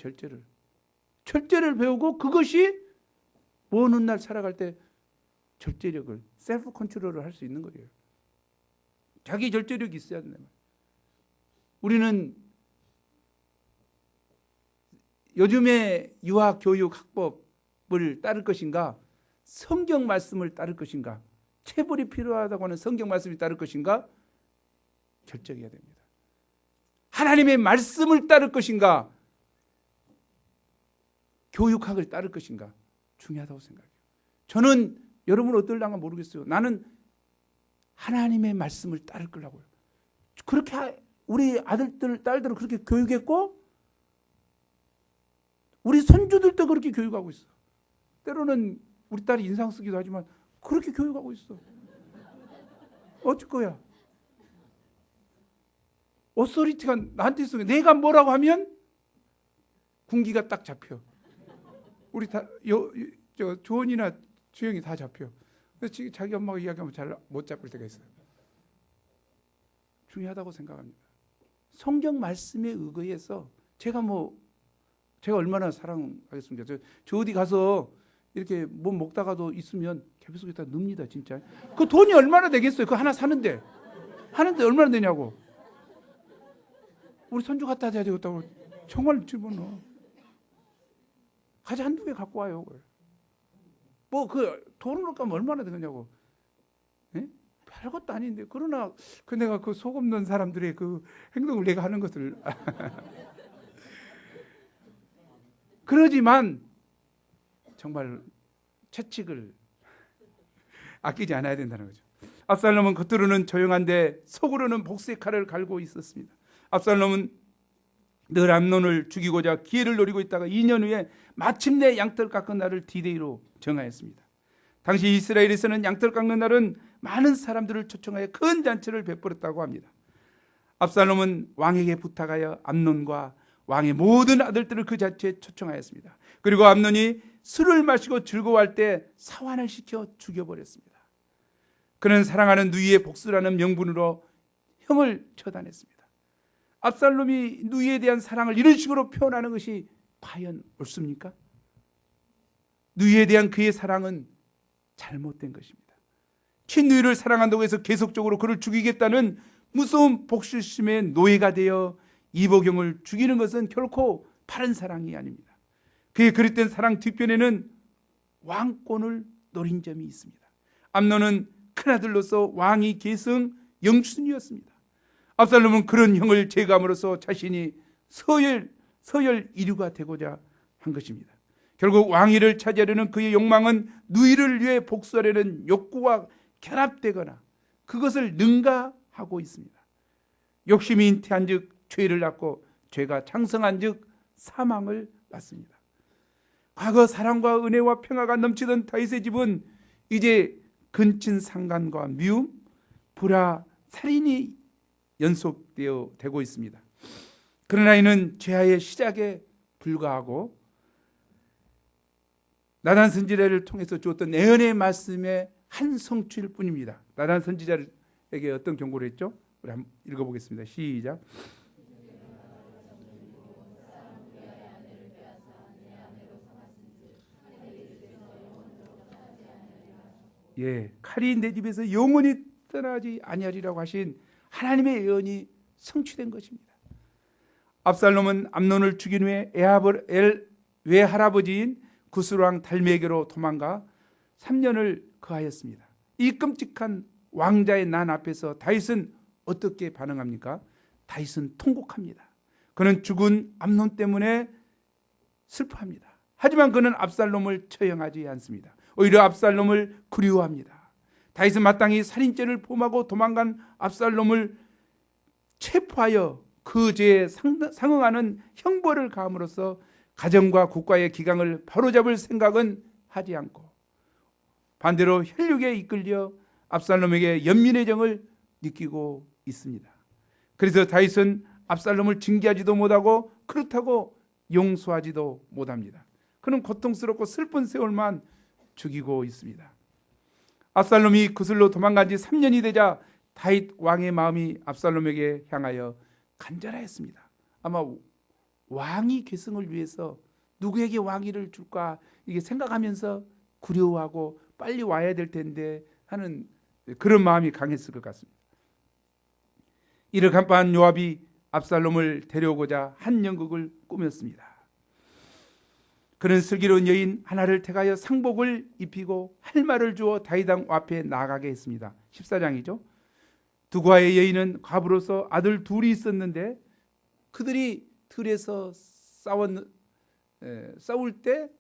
절제를 배우고 그것이 먼 훗날 살아갈 때 절제력을, 셀프 컨트롤을 할 수 있는 거예요. 자기 절제력이 있어야 된다. 우리는 요즘의 유아 교육 학법을 따를 것인가, 성경 말씀을 따를 것인가, 체벌이 필요하다고 하는 성경 말씀이 따를 것인가, 결정해야 됩니다. 하나님의 말씀을 따를 것인가, 교육학을 따를 것인가, 중요하다고 생각해요. 저는 여러분 어떨랑가 모르겠어요. 나는 하나님의 말씀을 따를 거라고요. 그렇게 우리 아들들, 딸들을 그렇게 교육했고 우리 손주들도 그렇게 교육하고 있어. 때로는 우리 딸이 인상 쓰기도 하지만 그렇게 교육하고 있어. 어쩔 거야? 어소리티가 나한테 있어. 내가 뭐라고 하면 군기가 딱 잡혀. 우리 다 조원이나 주영이 다 잡혀. 그래서 자기 엄마가 이야기하면 잘 못 잡을 때가 있어요. 중요하다고 생각합니다. 성경 말씀에 의거해서 제가 얼마나 사랑하겠습니까? 저 어디 가서 이렇게 뭐 먹다가도 있으면 개비 속에다 넣습니다. 진짜. 그 돈이 얼마나 되겠어요? 그거 하나 사는데 얼마나 되냐고. 우리 손주 갖다 줘야 되겠다고 정말 집어넣어. 과자 한두 개 갖고 와요. 돈으로 가면 얼마나 되겠냐고. 예? 별것도 아닌데. 그러나 내가 그 속 없는 사람들의 그 행동을 내가 하는 것을 그러지만 정말 채찍을 아끼지 않아야 된다는 거죠. 압살롬은 겉으로는 조용한데 속으로는 복수의 칼을 갈고 있었습니다. 압살롬은 늘 암논을 죽이고자 기회를 노리고 있다가 2년 후에 마침내 양털 깎은 날을 디데이로 정하였습니다. 당시 이스라엘에서는 양털 깎는 날은 많은 사람들을 초청하여 큰 잔치를 베풀었다고 합니다. 압살롬은 왕에게 부탁하여 암논과 왕의 모든 아들들을 그 잔치에 초청하였습니다. 그리고 암논이 술을 마시고 즐거워할 때 사환을 시켜 죽여버렸습니다. 그는 사랑하는 누이의 복수라는 명분으로 형을 처단했습니다. 압살롬이 누이에 대한 사랑을 이런 식으로 표현하는 것이 과연 옳습니까? 누이에 대한 그의 사랑은 잘못된 것입니다. 친누이를 사랑한다고 해서 계속적으로 그를 죽이겠다는 무서운 복수심의 노예가 되어 이보경을 죽이는 것은 결코 바른 사랑이 아닙니다. 그의 그릇된 사랑 뒤편에는 왕권을 노린 점이 있습니다. 암논은 큰아들로서 왕위 계승 영순이었습니다. 압살롬은 그런 형을 제거함으로써 자신이 서열 이류가 되고자 한 것입니다. 결국 왕위를 차지하려는 그의 욕망은 누이를 위해 복수하려는 욕구와 결합되거나 그것을 능가하고 있습니다. 욕심이 잉태한 즉 죄를 낳고 죄가 창성한 즉 사망을 낳습니다. 과거 사랑과 은혜와 평화가 넘치던 다윗의 집은 이제 근친 상간과 미움, 불화, 살인이 연속되어 되고 있습니다. 그러나 이는 죄의 시작에 불과하고 나단 선지자를 통해서 주었던 예언의 말씀의 한 성취일 뿐입니다. 나단 선지자에게 어떤 경고를 했죠? 우리 한번 읽어보겠습니다. 시작. 예, 칼이 내 집에서 영원히 떠나지 아니하리라고 하신 하나님의 예언이 성취된 것입니다. 압살롬은 암논을 죽인 후에 외할아버지인 구스왕 달메에게로 도망가 3년을 거하였습니다. 이 끔찍한 왕자의 난 앞에서 다윗은 어떻게 반응합니까? 다윗은 통곡합니다. 그는 죽은 암논 때문에 슬퍼합니다. 하지만 그는 압살롬을 처형하지 않습니다. 오히려 압살롬을 그리워합니다. 다윗은 마땅히 살인죄를 범하고 도망간 압살롬을 체포하여 그 죄에 상응하는 형벌을 가함으로써 가정과 국가의 기강을 바로잡을 생각은 하지 않고 반대로 혈육에 이끌려 압살롬에게 연민의 정을 느끼고 있습니다. 그래서 다윗은 압살롬을 징계하지도 못하고 그렇다고 용서하지도 못합니다. 그는 고통스럽고 슬픈 세월만 죽이고 있습니다. 압살롬이 그슬로 도망간 지 3년이 되자 다윗 왕의 마음이 압살롬에게 향하여 간절하였습니다. 아마 왕위 계승을 위해서 누구에게 왕위를 줄까 이게 생각하면서 두려워하고 빨리 와야 될 텐데 하는 그런 마음이 강했을 것 같습니다. 이를 간파한 요압이 압살롬을 데려오고자 한 연극을 꾸몄습니다. 그는 슬기로운 여인 하나를 택하여 상복을 입히고 할 말을 주어 다윗 왕 앞에 나가게 했습니다. 14장이죠. 두 과의 여인은 과부로서 아들 둘이 있었는데 그들이 들에서 싸울 때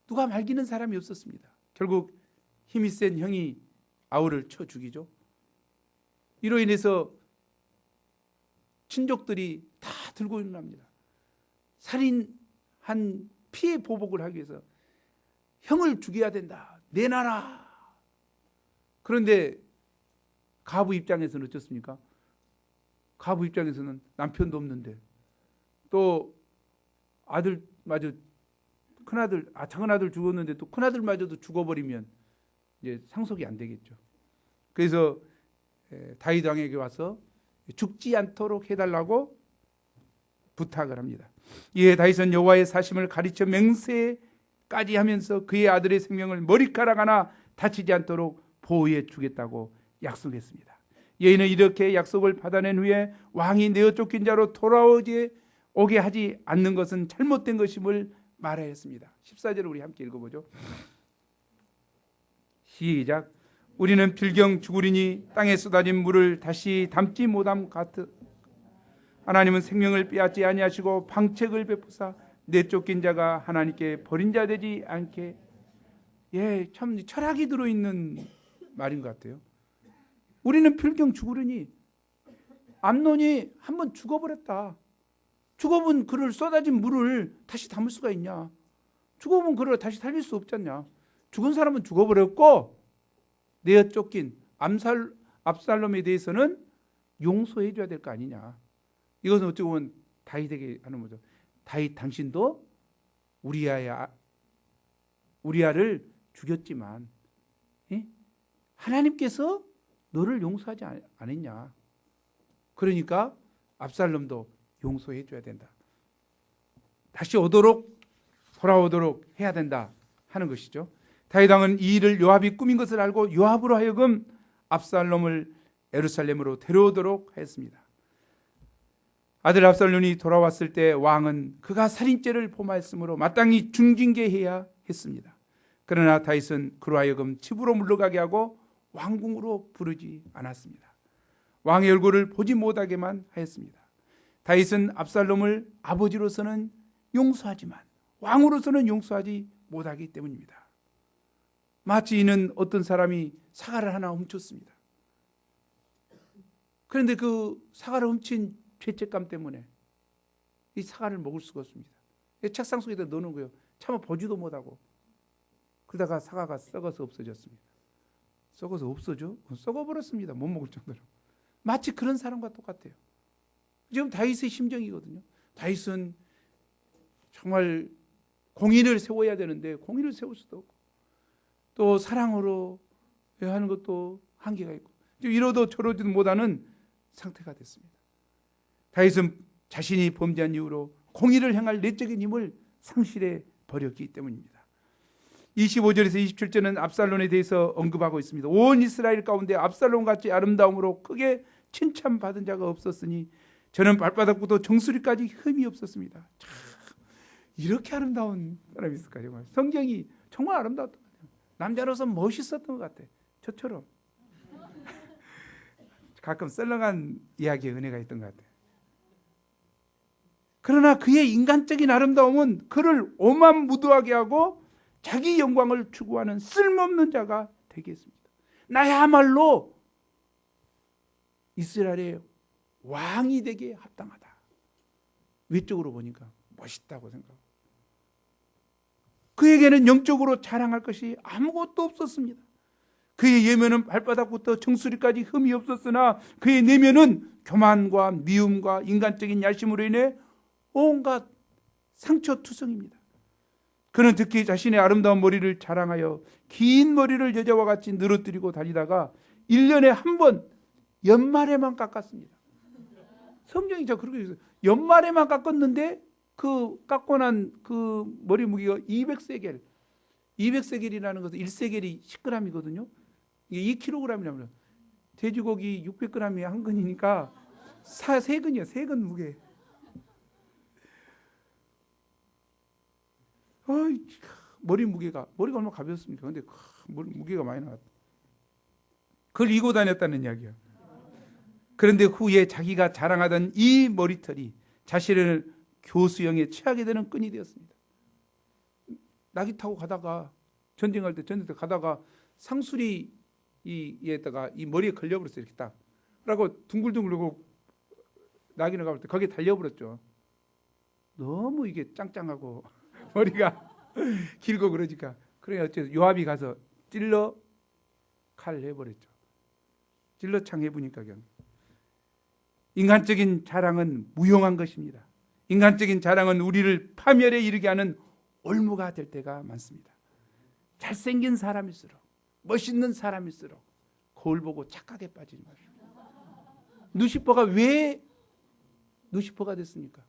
누가 말리는 사람이 없었습니다. 결국 힘이 센 형이 아우를 쳐 죽이죠. 이로 인해서 친족들이 다 들고 일어납니다. 살인한 피해 보복을 하기 위해서 형을 죽여야 된다. 내놔라. 그런데 가부 입장에서는 어떻습니까? 가부 입장에서는 남편도 없는데 또 아들마저 큰아들, 작은아들 죽었는데 또 큰아들마저도 죽어버리면 이제 상속이 안 되겠죠. 그래서 다윗 왕에게 와서 죽지 않도록 해달라고 부탁을 합니다. 이에 다윗은 여호와의 사심을 가르쳐 맹세까지 하면서 그의 아들의 생명을 머리카락 하나 다치지 않도록 보호해 주겠다고 약속했습니다. 여인은 이렇게 약속을 받아낸 후에 왕이 내어 쫓긴 자로 오게 하지 않는 것은 잘못된 것임을 말하였습니다. 14절을 우리 함께 읽어보죠. 시작. 우리는 필경 죽으리니 땅에 쏟아진 물을 다시 담지 못함 같으 하나님은 생명을 빼앗지 아니하시고 방책을 베푸사 내쫓긴 자가 하나님께 버린 자 되지 않게. 예, 참 철학이 들어있는 말인 것 같아요. 우리는 필경 죽으리니 암논이 한번 죽어버렸다. 죽어본 그를 쏟아진 물을 다시 담을 수가 있냐? 죽어본 그를 다시 살릴 수 없잖냐? 죽은 사람은 죽어버렸고 내어 쫓긴 압살롬에 대해서는 용서해 줘야 될 거 아니냐? 이것은 어찌 보면 다윗에게 하는 거죠. 다윗 당신도 우리아를 죽였지만 하나님께서 너를 용서하지 않았냐? 그러니까 압살롬도 용서해 줘야 된다. 다시 돌아오도록 해야 된다 하는 것이죠. 다윗 왕은 이 일을 요압이 꾸민 것을 알고 요압으로 하여금 압살롬을 예루살렘으로 데려오도록 하였습니다. 아들 압살롬이 돌아왔을 때 왕은 그가 살인죄를 범하였으므로 마땅히 중징계해야 했습니다. 그러나 다윗은 그로 하여금 집으로 물러가게 하고 왕궁으로 부르지 않았습니다. 왕의 얼굴을 보지 못하게만 하였습니다. 다윗은 압살롬을 아버지로서는 용서하지만 왕으로서는 용서하지 못하기 때문입니다. 마치 이는 어떤 사람이 사과를 하나 훔쳤습니다. 그런데 그 사과를 훔친 죄책감 때문에 이 사과를 먹을 수가 없습니다. 책상 속에다 넣는 거예요. 차마 보지도 못하고. 그러다가 사과가 썩어서 없어졌습니다. 썩어서 없어져? 썩어버렸습니다. 못 먹을 정도로. 마치 그런 사람과 똑같아요. 지금 다윗의 심정이거든요. 다윗은 정말 공의를 세워야 되는데 공의를 세울 수도 없고, 또 사랑으로 하는 것도 한계가 있고, 이러도 저러지도 못하는 상태가 됐습니다. 다윗은 자신이 범죄한 이유로 공의를 행할 내적인 힘을 상실해 버렸기 때문입니다. 25절에서 27절은 압살롬에 대해서 언급하고 있습니다. 온 이스라엘 가운데 압살롬같이 아름다움으로 크게 칭찬받은 자가 없었으니 저는 발바닥부터 정수리까지 흠이 없었습니다. 참, 이렇게 아름다운 사람이 있을까? 정말 성경이 정말 아름다웠던 것 같아요. 남자로서 멋있었던 것 같아. 저처럼 가끔 썰렁한 이야기에 은혜가 있던 것 같아요. 그러나 그의 인간적인 아름다움은 그를 오만무도하게 하고 자기 영광을 추구하는 쓸모없는 자가 되게 했습니다. 나야말로 이스라엘의 왕이 되기에 합당하다. 외적으로 보니까 멋있다고 생각하고, 그에게는 영적으로 자랑할 것이 아무것도 없었습니다. 그의 예면은 발바닥부터 정수리까지 흠이 없었으나 그의 내면은 교만과 미움과 인간적인 야심으로 인해 온갖 상처투성입니다. 그는 특히 자신의 아름다운 머리를 자랑하여 긴 머리를 여자와 같이 늘어뜨리고 다니다가 1년에 한 번 연말에만 깎았습니다. 성경이 저 그렇게 있어요. 연말에만 깎았는데 그 깎고 난 그 머리 무게가 200세겔. 200세겔이라는 것은 1세겔이 10g이거든요. 이게 2kg이라면 돼지고기 600g이 한 근이니까 3근이요. 3근 무게. 머리가 얼마나 가벼웠습니까? 근데 머리 무게가 많이 나왔다. 그걸 이고 다녔다는 이야기야. 그런데 후에 자기가 자랑하던 이 머리털이 자신을 교수형에 취하게 되는 끈이 되었습니다. 낙이 타고 가다가 전쟁할 때 가다가 상수리에다가 이 머리에 걸려버렸어요. 이렇게 딱. 그러고 둥글둥글고 낙이나 가볼 때 거기에 달려버렸죠. 너무 이게 짱짱하고 머리가 길고 그러니까. 그래 어쨌든 요압이 가서 찔러 칼 해버렸죠. 찔러 창 해보니까 그냥. 인간적인 자랑은 무용한 것입니다. 인간적인 자랑은 우리를 파멸에 이르게 하는 올무가 될 때가 많습니다. 잘생긴 사람일수록, 멋있는 사람일수록 거울 보고 착각에 빠지지 마십시오. 누시퍼가 왜 누시퍼가 됐습니까?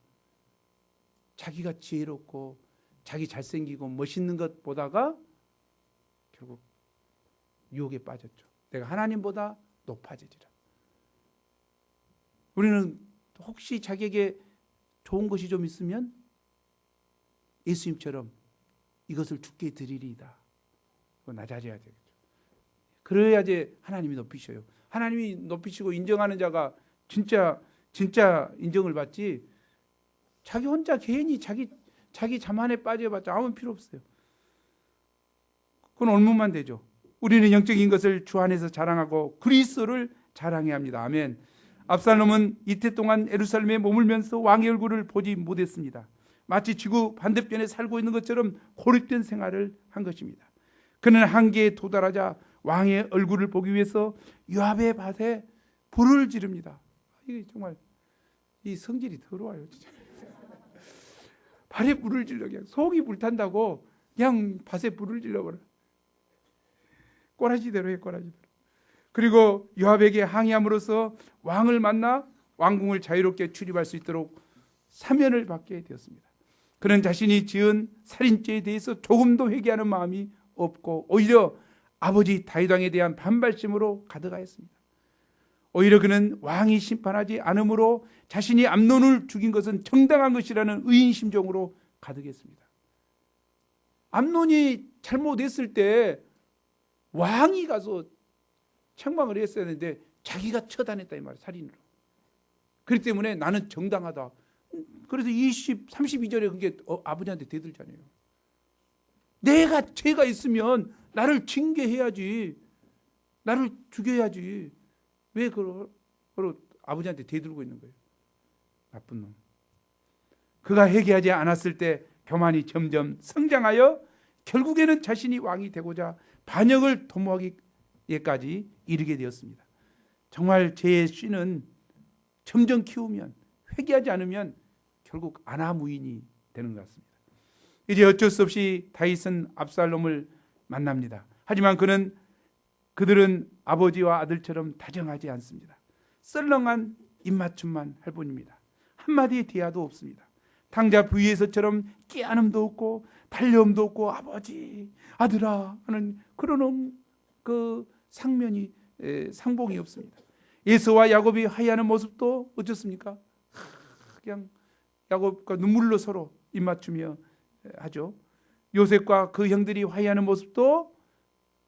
자기가 지혜롭고 자기 잘생기고 멋있는 것 보다가 결국 유혹에 빠졌죠. 내가 하나님보다 높아지리라. 우리는 혹시 자기에게 좋은 것이 좀 있으면 예수님처럼 이것을 주께 드리리이다. 낮아져야 되겠죠. 그래야지 하나님이 높이셔요. 하나님이 높이시고 인정하는 자가 진짜 인정을 받지, 자기 혼자 괜히 자기 자만에 빠져봤자 아무 필요 없어요. 그건 올무만 되죠. 우리는 영적인 것을 주 안에서 자랑하고 그리스도를 자랑해야 합니다. 아멘. 압살롬은 이태 동안 예루살렘에 머물면서 왕의 얼굴을 보지 못했습니다. 마치 지구 반대편에 살고 있는 것처럼 고립된 생활을 한 것입니다. 그는 한계에 도달하자 왕의 얼굴을 보기 위해서 요압의 밭에 불을 지릅니다. 이게 정말 이 성질이 더러워요. 진짜. 밭에 불을 질러, 그냥 속이 불탄다고 그냥 밭에 불을 질러버려. 꼬라지대로 해, 꼬라지대로. 그리고 요압에게 항의함으로써 왕을 만나 왕궁을 자유롭게 출입할 수 있도록 사면을 받게 되었습니다. 그는 자신이 지은 살인죄에 대해서 조금도 회개하는 마음이 없고 오히려 아버지 다윗 왕에 대한 반발심으로 가득하였습니다. 오히려 그는 왕이 심판하지 않으므로 자신이 암논을 죽인 것은 정당한 것이라는 의인심정으로 가득했습니다. 암논이 잘못했을 때 왕이 가서 책망을 했어야 했는데 자기가 처단했다 이 말이에요. 살인으로. 그렇기 때문에 나는 정당하다. 그래서 32절에 그게 아버지한테 대들잖아요. 내가 죄가 있으면 나를 징계해야지, 나를 죽여야지. 왜 그걸 아버지한테 대들고 있는 거예요? 나쁜 놈. 그가 회개하지 않았을 때 교만이 점점 성장하여 결국에는 자신이 왕이 되고자 반역을 도모하기까지 이르게 되었습니다. 정말 죄의 씨는 점점 키우면, 회개하지 않으면 결국 아나무인이 되는 것 같습니다. 이제 어쩔 수 없이 다윗은 압살롬을 만납니다. 하지만 그들은 아버지와 아들처럼 다정하지 않습니다. 썰렁한 입맞춤만 할 뿐입니다. 한마디의 대화도 없습니다. 당자 부위에서처럼 깨안음도 없고 달려옴도 없고 아버지 아들아 하는 그런 그 상봉이 없습니다. 에서와 야곱이 화해하는 모습도 어떻습니까? 그냥 야곱과 눈물로 서로 입맞추며 하죠. 요셉과 그 형들이 화해하는 모습도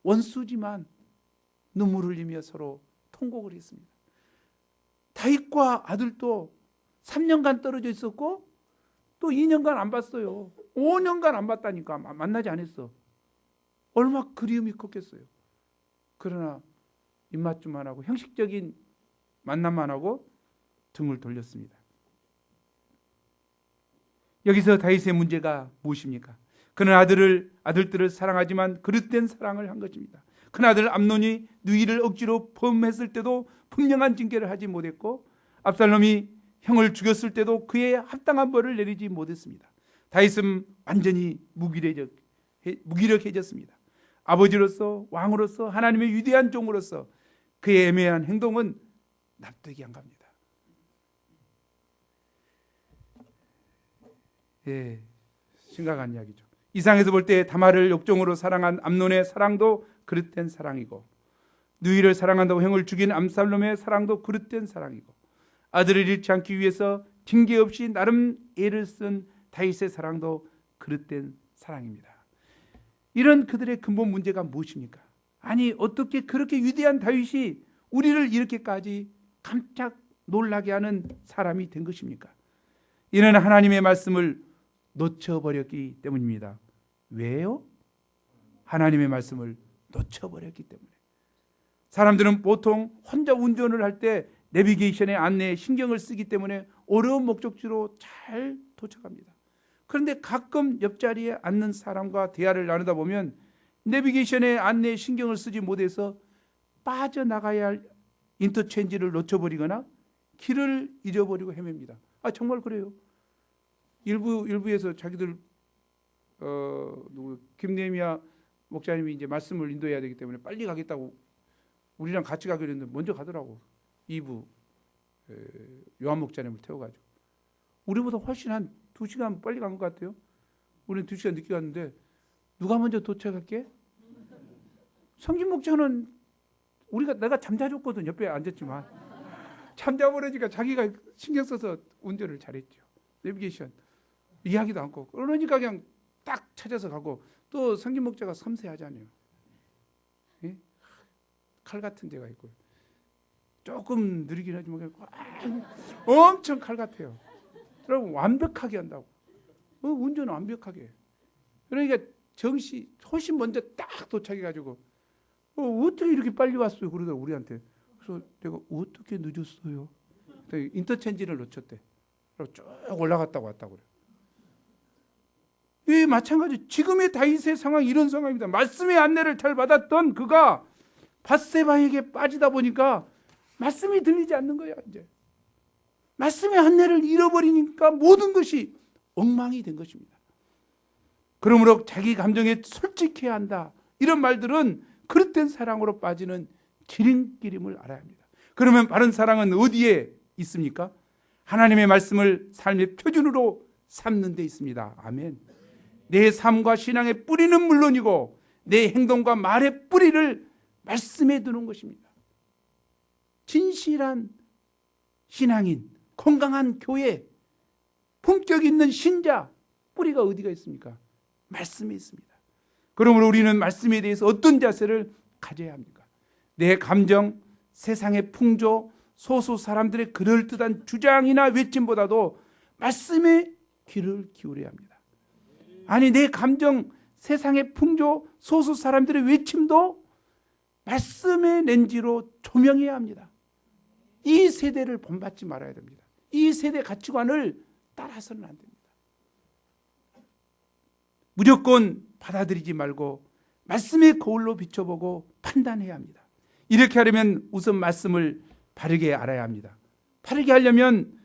원수지만 눈물 흘리며 서로 통곡을 했습니다. 다윗과 아들도 3년간 떨어져 있었고 또 2년간 안 봤어요. 5년간 안 봤다니까. 만나지 않았어. 얼마나 그리움이 컸겠어요. 그러나 입맞춤만 하고 형식적인 만남만 하고 등을 돌렸습니다. 여기서 다윗의 문제가 무엇입니까? 그는 아들들을 사랑하지만 그릇된 사랑을 한 것입니다. 큰아들 암논이 누이를 억지로 범했을 때도 분명한 징계를 하지 못했고 압살롬이 형을 죽였을 때도 그에 합당한 벌을 내리지 못했습니다. 다윗은 완전히 무기력해졌습니다. 아버지로서 왕으로서 하나님의 위대한 종으로서 그의 애매한 행동은 납득이 안 갑니다. 심각한 이야기죠. 이상에서 볼 때 다말을 역종으로 사랑한 암논의 사랑도 그릇된 사랑이고 누이를 사랑한다고 형을 죽인 압살롬의 사랑도 그릇된 사랑이고 아들을 잃지 않기 위해서 징계 없이 나름 애를 쓴 다윗의 사랑도 그릇된 사랑입니다. 이런 그들의 근본 문제가 무엇입니까? 아니 어떻게 그렇게 위대한 다윗이 우리를 이렇게까지 깜짝 놀라게 하는 사람이 된 것입니까? 이는 하나님의 말씀을 놓쳐버렸기 때문입니다. 왜요? 하나님의 말씀을 놓쳐버렸기 때문에. 사람들은 보통 혼자 운전을 할 때 내비게이션의 안내에 신경을 쓰기 때문에 어려운 목적지로 잘 도착합니다. 그런데 가끔 옆자리에 앉는 사람과 대화를 나누다 보면 내비게이션의 안내에 신경을 쓰지 못해서 빠져나가야 할 인터체인지를 놓쳐버리거나 길을 잃어버리고 헤맵니다. 정말 그래요. 일부에서 자기들 김내미야 목사님이 이제 말씀을 인도해야 되기 때문에 빨리 가겠다고 우리랑 같이 가기로 했는데 먼저 가더라고. 2부 요한 목사님을 태워가지고 우리보다 훨씬 한 2시간 빨리 간 것 같아요. 우리는 2시간 늦게 갔는데 누가 먼저 도착할게? 성진 목사는 내가 잠자줬거든. 옆에 앉았지만 잠자버리니까 자기가 신경 써서 운전을 잘했죠. 내비게이션 이야기도 않고 그러니까 그냥 딱 찾아서 가고 또 성진 목사가 섬세하잖아요. 예? 칼 같은 데가 있고 조금 느리긴 하지만 엄청 칼 같아요. 여러분 완벽하게 한다고. 운전은 완벽하게. 그러니까 정시 훨씬 먼저 딱 도착해가지고 어떻게 이렇게 빨리 왔어요? 그러더라고 우리한테. 그래서 내가 어떻게 늦었어요? 인터체인지를 놓쳤대. 그리고 쭉 올라갔다고 왔다고 그래요. 이 마찬가지 지금의 다윗의 상황이 이런 상황입니다. 말씀의 안내를 잘 받았던 그가 밧세바에게 빠지다 보니까 말씀이 들리지 않는 거야. 이제 말씀의 안내를 잃어버리니까 모든 것이 엉망이 된 것입니다. 그러므로 자기 감정에 솔직해야 한다. 이런 말들은 그릇된 사랑으로 빠지는 지름길임을 알아야 합니다. 그러면 바른 사랑은 어디에 있습니까? 하나님의 말씀을 삶의 표준으로 삼는 데 있습니다. 아멘. 내 삶과 신앙의 뿌리는 물론이고 내 행동과 말의 뿌리를 말씀에 두는 것입니다. 진실한 신앙인, 건강한 교회, 품격 있는 신자, 뿌리가 어디가 있습니까? 말씀에 있습니다. 그러므로 우리는 말씀에 대해서 어떤 자세를 가져야 합니까? 내 감정, 세상의 풍조, 소수 사람들의 그럴듯한 주장이나 외침보다도 말씀에 귀를 기울여야 합니다. 아니 내 감정, 세상의 풍조, 소수 사람들의 외침도 말씀의 렌즈로 조명해야 합니다. 이 세대를 본받지 말아야 됩니다. 이 세대 가치관을 따라서는 안 됩니다. 무조건 받아들이지 말고 말씀의 거울로 비춰보고 판단해야 합니다. 이렇게 하려면 우선 말씀을 바르게 알아야 합니다. 바르게 하려면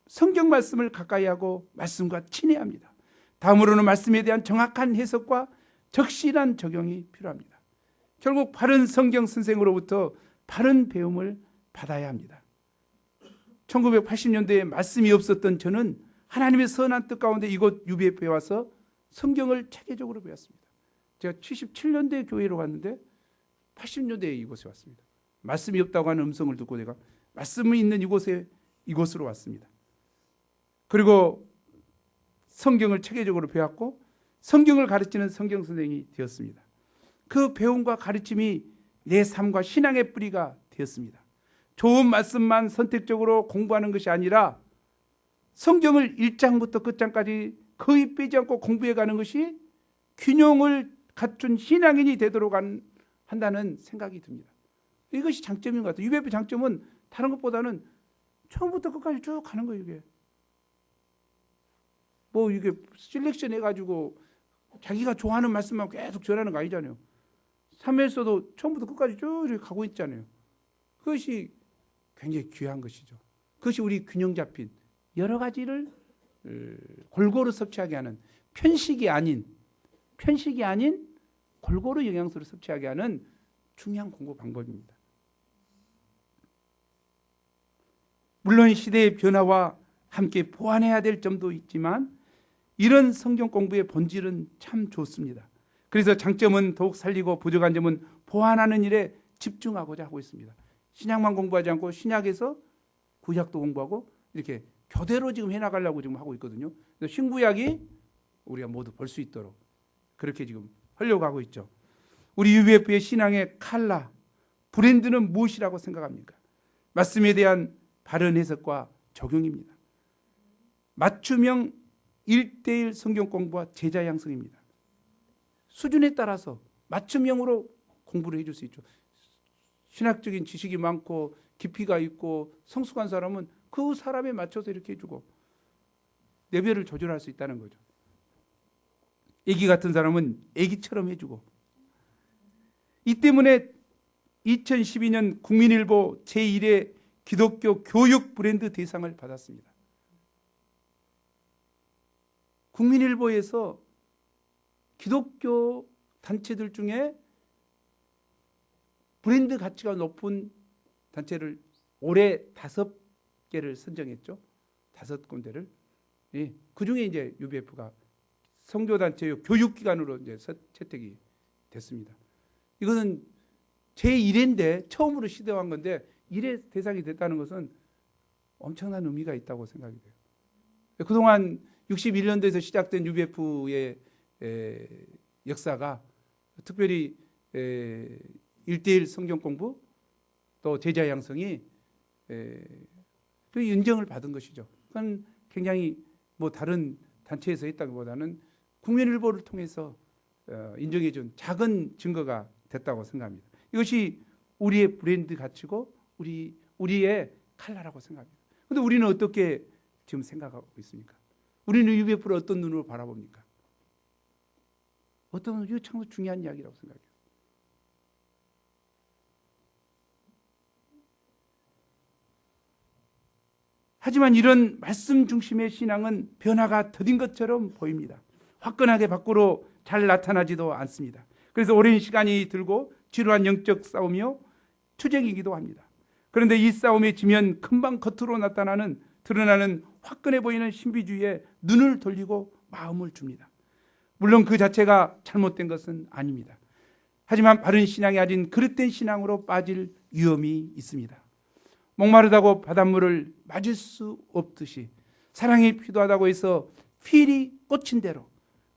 성경 말씀을 가까이 하고 말씀과 친해야 합니다. 다음으로는 말씀에 대한 정확한 해석과 적실한 적용이 필요합니다. 결국 바른 성경 선생으로부터 바른 배움을 받아야 합니다. 1980년대에 말씀이 없었던 저는 하나님의 선한 뜻 가운데 이곳 UBF에 와서 성경을 체계적으로 배웠습니다. 제가 77년대에 교회로 갔는데 80년대에 이곳에 왔습니다. 말씀이 없다고 하는 음성을 듣고 내가 말씀이 있는 이곳으로 왔습니다. 그리고 성경을 체계적으로 배웠고 성경을 가르치는 성경 선생이 되었습니다. 그 배움과 가르침이 내 삶과 신앙의 뿌리가 되었습니다. 좋은 말씀만 선택적으로 공부하는 것이 아니라 성경을 1장부터 끝장까지 거의 빼지 않고 공부해가는 것이 균형을 갖춘 신앙인이 되도록 한다는 생각이 듭니다. 이것이 장점인 것 같아요. UBF 장점은 다른 것보다는 처음부터 끝까지 쭉 가는 거예요. 이게 뭐 이게 셀렉션 해가지고 자기가 좋아하는 말씀만 계속 전하는 거 아니잖아요. 삶에서도 처음부터 끝까지 쭉 이렇게 가고 있잖아요. 그것이 굉장히 귀한 것이죠. 그것이 우리 균형 잡힌 여러 가지를 골고루 섭취하게 하는 편식이 아닌 골고루 영양소를 섭취하게 하는 중요한 공부 방법입니다. 물론 시대의 변화와 함께 보완해야 될 점도 있지만 이런 성경 공부의 본질은 참 좋습니다. 그래서 장점은 더욱 살리고 부족한 점은 보완하는 일에 집중하고자 하고 있습니다. 신약만 공부하지 않고 신약에서 구약도 공부하고 이렇게 교대로 지금 해나가려고 지금 하고 있거든요. 그래서 신구약이 우리가 모두 볼 수 있도록 그렇게 지금 하려고 하고 있죠. 우리 UBF의 신앙의 칼라, 브랜드는 무엇이라고 생각합니까? 말씀에 대한 바른 해석과 적용입니다. 맞춤형 1:1 성경 공부와 제자 양성입니다. 수준에 따라서 맞춤형으로 공부를 해줄 수 있죠. 신학적인 지식이 많고 깊이가 있고 성숙한 사람은 그 사람에 맞춰서 이렇게 해주고 레벨을 조절할 수 있다는 거죠. 애기 같은 사람은 애기처럼 해주고 이 때문에 2012년 국민일보 제1회 기독교 교육 브랜드 대상을 받았습니다. 국민일보에서 기독교 단체들 중에 브랜드 가치가 높은 단체를 올해 5개를 선정했죠. 5군데를. 예, 그 중에 이제 UBF가 선교단체요 교육기관으로 이제 채택이 됐습니다. 이것은 제1회인데 처음으로 시도한 건데 1회 대상이 됐다는 것은 엄청난 의미가 있다고 생각이 돼요. 그동안 61년도에서 시작된 UBF의 역사가 특별히 1:1 성경 공부 또 제자 양성이 그 인정을 받은 것이죠. 그건 굉장히 뭐 다른 단체에서 했다기보다는 국민일보를 통해서 인정해 준 작은 증거가 됐다고 생각합니다. 이것이 우리의 브랜드 가치고 우리의 칼라라고 생각합니다. 그런데 우리는 어떻게 지금 생각하고 있습니까? 우리는 UBF를 어떤 눈으로 바라봅니까? 어떤 이거 참 중요한 이야기라고 생각해요. 하지만 이런 말씀 중심의 신앙은 변화가 더딘 것처럼 보입니다. 화끈하게 밖으로 잘 나타나지도 않습니다. 그래서 오랜 시간이 들고 지루한 영적 싸움이요 투쟁이기도 합니다. 그런데 이 싸움에 지면 금방 겉으로 드러나는 화끈해 보이는 신비주의에 눈을 돌리고 마음을 줍니다. 물론 그 자체가 잘못된 것은 아닙니다. 하지만 바른 신앙이 아닌 그릇된 신앙으로 빠질 위험이 있습니다. 목마르다고 바닷물을 맞을 수 없듯이 사랑이 필요하다고 해서 필이 꽂힌 대로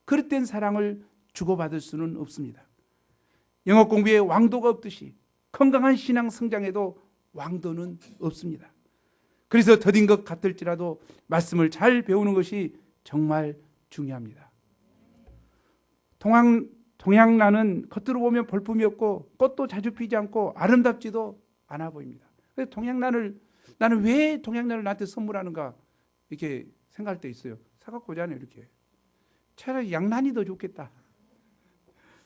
그릇된 사랑을 주고받을 수는 없습니다. 영어 공부에 왕도가 없듯이 건강한 신앙 성장에도 왕도는 없습니다. 그래서 더딘 것 같을지라도 말씀을 잘 배우는 것이 정말 중요합니다. 동양나는 겉으로 보면 볼품이 없고 꽃도 자주 피지 않고 아름답지도 않아 보입니다. 그래서 나는 왜 동양나를 나한테 선물하는가 이렇게 생각할 때 있어요. 사갖고 오잖아요. 이렇게 차라리 양난이 더 좋겠다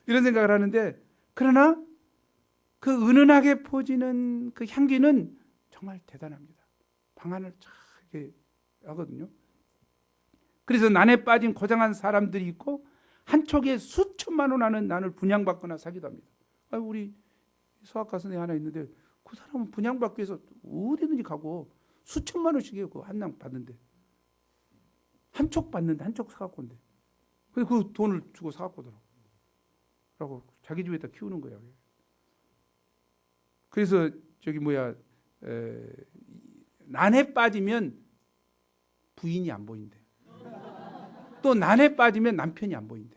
이런 생각을 하는데, 그러나 그 은은하게 퍼지는 그 향기는 정말 대단합니다. 방안을 잘 이렇게 하거든요. 그래서 난에 빠진 고장한 사람들이 있고 한쪽에 수천만 원 하는 난을 분양받거나 사기도 합니다. 우리 수학과 선생님 하나 있는데 그 사람은 분양받기 위해서 어디든지 가고 수천만 원씩 해요. 그 한 낭 받는데. 한쪽 받는데 한쪽 사갖고 온대. 그래서 그 돈을 주고 사갖고 오더라고. 라고 자기 집에다 키우는 거야. 그래서 난에 빠지면 부인이 안 보인대. 또 난에 빠지면 남편이 안 보인대.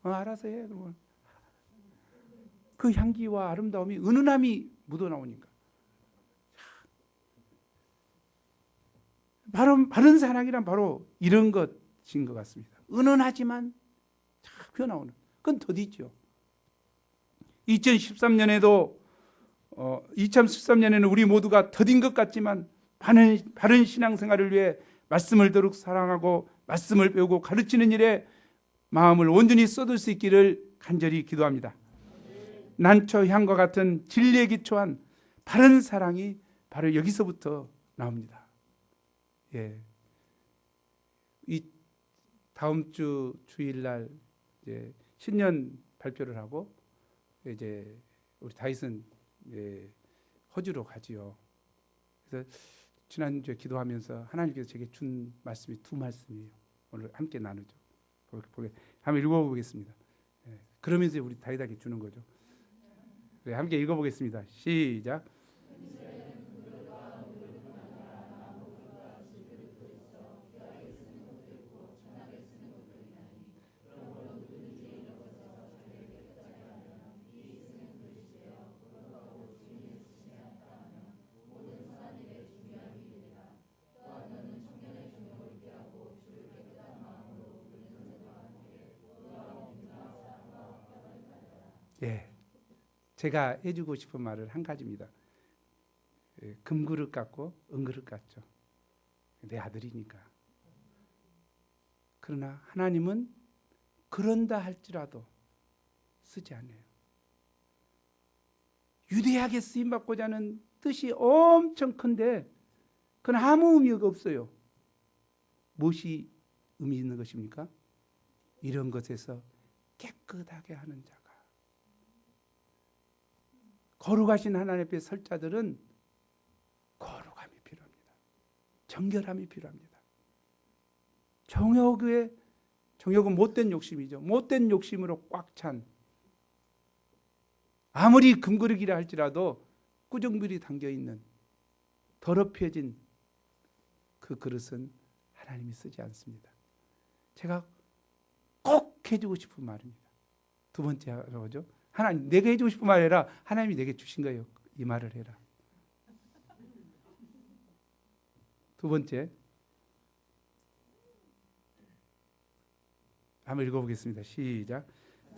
알아서 해. 그러면 그 향기와 아름다움이 은은함이 묻어나오니까. 바른 사랑이란 바로 이런 것인 것 같습니다. 은은하지만 잘 피어나오는. 그건 더디죠. 2013년에는 우리 모두가 더딘 것 같지만 바른 신앙생활을 위해 말씀을 더욱 사랑하고 말씀을 배우고 가르치는 일에 마음을 온전히 쏟을 수 있기를 간절히 기도합니다. 난초 향과 같은 진리에 기초한 바른 사랑이 바로 여기서부터 나옵니다. 예. 이 다음 주 주일날 이제 신년 발표를 하고 이제 우리 다윗은 호주로 가지요. 그래서 지난주에 기도하면서 하나님께서 제게 준 말씀이 두 말씀이에요. 오늘 함께 나누죠. 한번 읽어보겠습니다. 그러면서 우리 다윗에게 주는 거죠. 함께 읽어보겠습니다. 시작. 예, 제가 해주고 싶은 말을 한 가지입니다. 금그릇 같고 은그릇 같죠. 내 아들이니까. 그러나 하나님은 그런다 할지라도 쓰지 않아요. 유대하게 쓰임받고자 하는 뜻이 엄청 큰데 그건 아무 의미가 없어요. 무엇이 의미 있는 것입니까? 이런 것에서 깨끗하게 하는 자가. 거룩하신 하나님 앞에 설 자들은 거룩함이 필요합니다. 정결함이 필요합니다. 정욕은 못된 욕심이죠. 못된 욕심으로 꽉 찬 아무리 금그릇이라 할지라도 꾸정물이 담겨있는 더럽혀진 그 그릇은 하나님이 쓰지 않습니다. 제가 꼭 해주고 싶은 말입니다. 두 번째로죠. 하나님, 내가 해주고 싶은 말 해라. 하나님이 내게 주신 거예요. 이 말을 해라. 두 번째, 한번 읽어보겠습니다. 시작.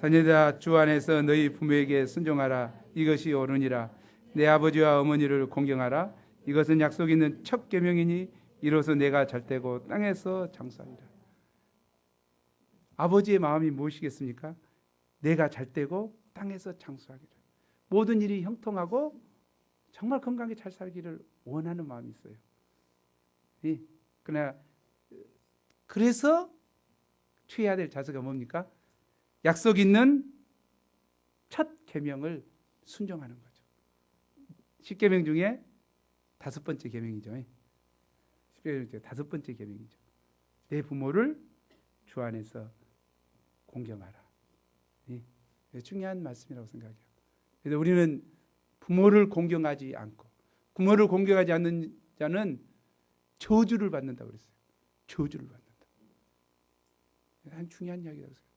자녀들아, 주 안에서 너희 부모에게 순종하라. 이것이 옳으니라. 내 아버지와 어머니를 공경하라. 이것은 약속 있는 첫 계명이니 이로써 내가 잘되고 땅에서 장수하리라. 아버지의 마음이 무엇이겠습니까? 내가 잘되고 땅에서 장수하기를. 모든 일이 형통하고 정말 건강하게 잘 살기를 원하는 마음이 있어요. 그러나 그래서 취해야 될 자세가 뭡니까? 약속 있는 첫 계명을 순종하는 거죠. 10계명 중에 5번째 계명이죠. 10계명 중에 5번째 계명이죠. 내 부모를 주 안에서 공경하라. 중요한 말씀이라고 생각해요. 그래서 우리는 부모를 공경하지 않고 부모를 공경하지 않는 자는 저주를 받는다고 그랬어요. 저주를 받는다. 한 중요한 이야기라고 생각해요.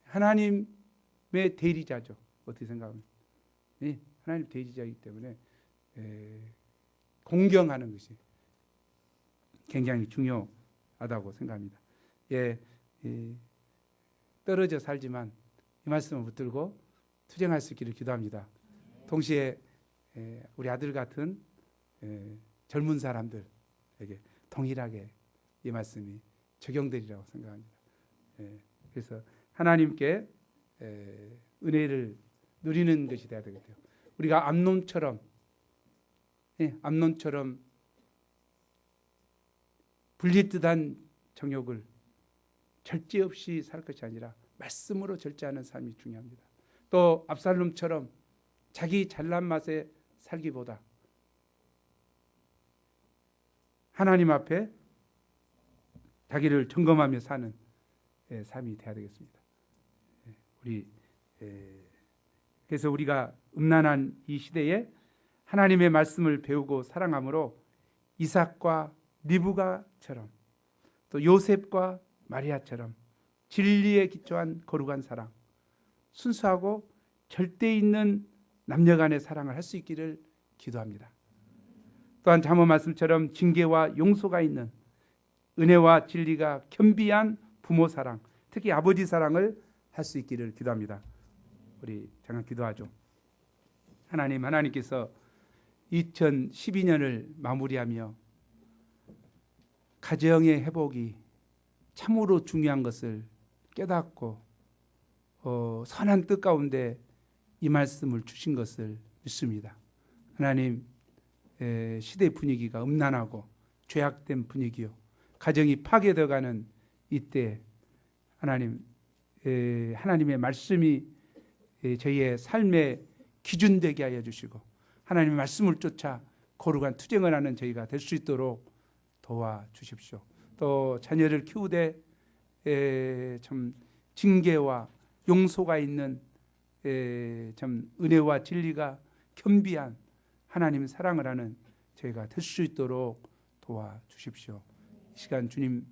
하나님의 대리자죠. 어떻게 생각하면? 하나님 대리자이기 때문에 공경하는 것이 굉장히 중요하다고 생각합니다. 떨어져 살지만 이 말씀을 붙들고 투쟁할 수 있기를 기도합니다. 동시에 우리 아들 같은 젊은 사람들에게 동일하게 이 말씀이 적용되리라고 생각합니다. 그래서 하나님께 은혜를 누리는 것이 되어야 되겠죠. 우리가 암논처럼 암논처럼 불릴 듯한 정욕을 절제 없이 살 것이 아니라 말씀으로 절제하는 삶이 중요합니다. 또 압살롬처럼 자기 잘난 맛에 살기보다 하나님 앞에 자기를 점검하며 사는 삶이 되어야 되겠습니다. 그래서 우리가 음란한 이 시대에 하나님의 말씀을 배우고 사랑함으로 이삭과 리브가처럼 또 요셉과 마리아처럼 진리에 기초한 거룩한 사랑, 순수하고 절대 있는 남녀간의 사랑을 할 수 있기를 기도합니다. 또한 잠언 말씀처럼 징계와 용서가 있는 은혜와 진리가 겸비한 부모 사랑, 특히 아버지 사랑을 할 수 있기를 기도합니다. 우리 잠깐 기도하죠. 하나님께서 2012년을 마무리하며 가정의 회복이 참으로 중요한 것을 깨닫고 선한 뜻 가운데 이 말씀을 주신 것을 믿습니다. 하나님, 시대 분위기가 음란하고 죄악된 분위기요, 가정이 파괴되어가는 이때 하나님의 말씀이 저희의 삶의 기준 되게 하여 주시고 하나님의 말씀을 쫓아 거룩한 투쟁을 하는 저희가 될 수 있도록 도와주십시오. 또 자녀를 키우되 참 징계와 용서가 있는 참 은혜와 진리가 겸비한 하나님 사랑을 하는 저희가 될 수 있도록 도와주십시오. 이 시간 주님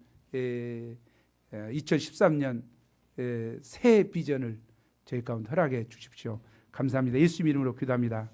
2013년 새 비전을 저희 가운데 허락해 주십시오. 감사합니다. 예수 이름으로 기도합니다.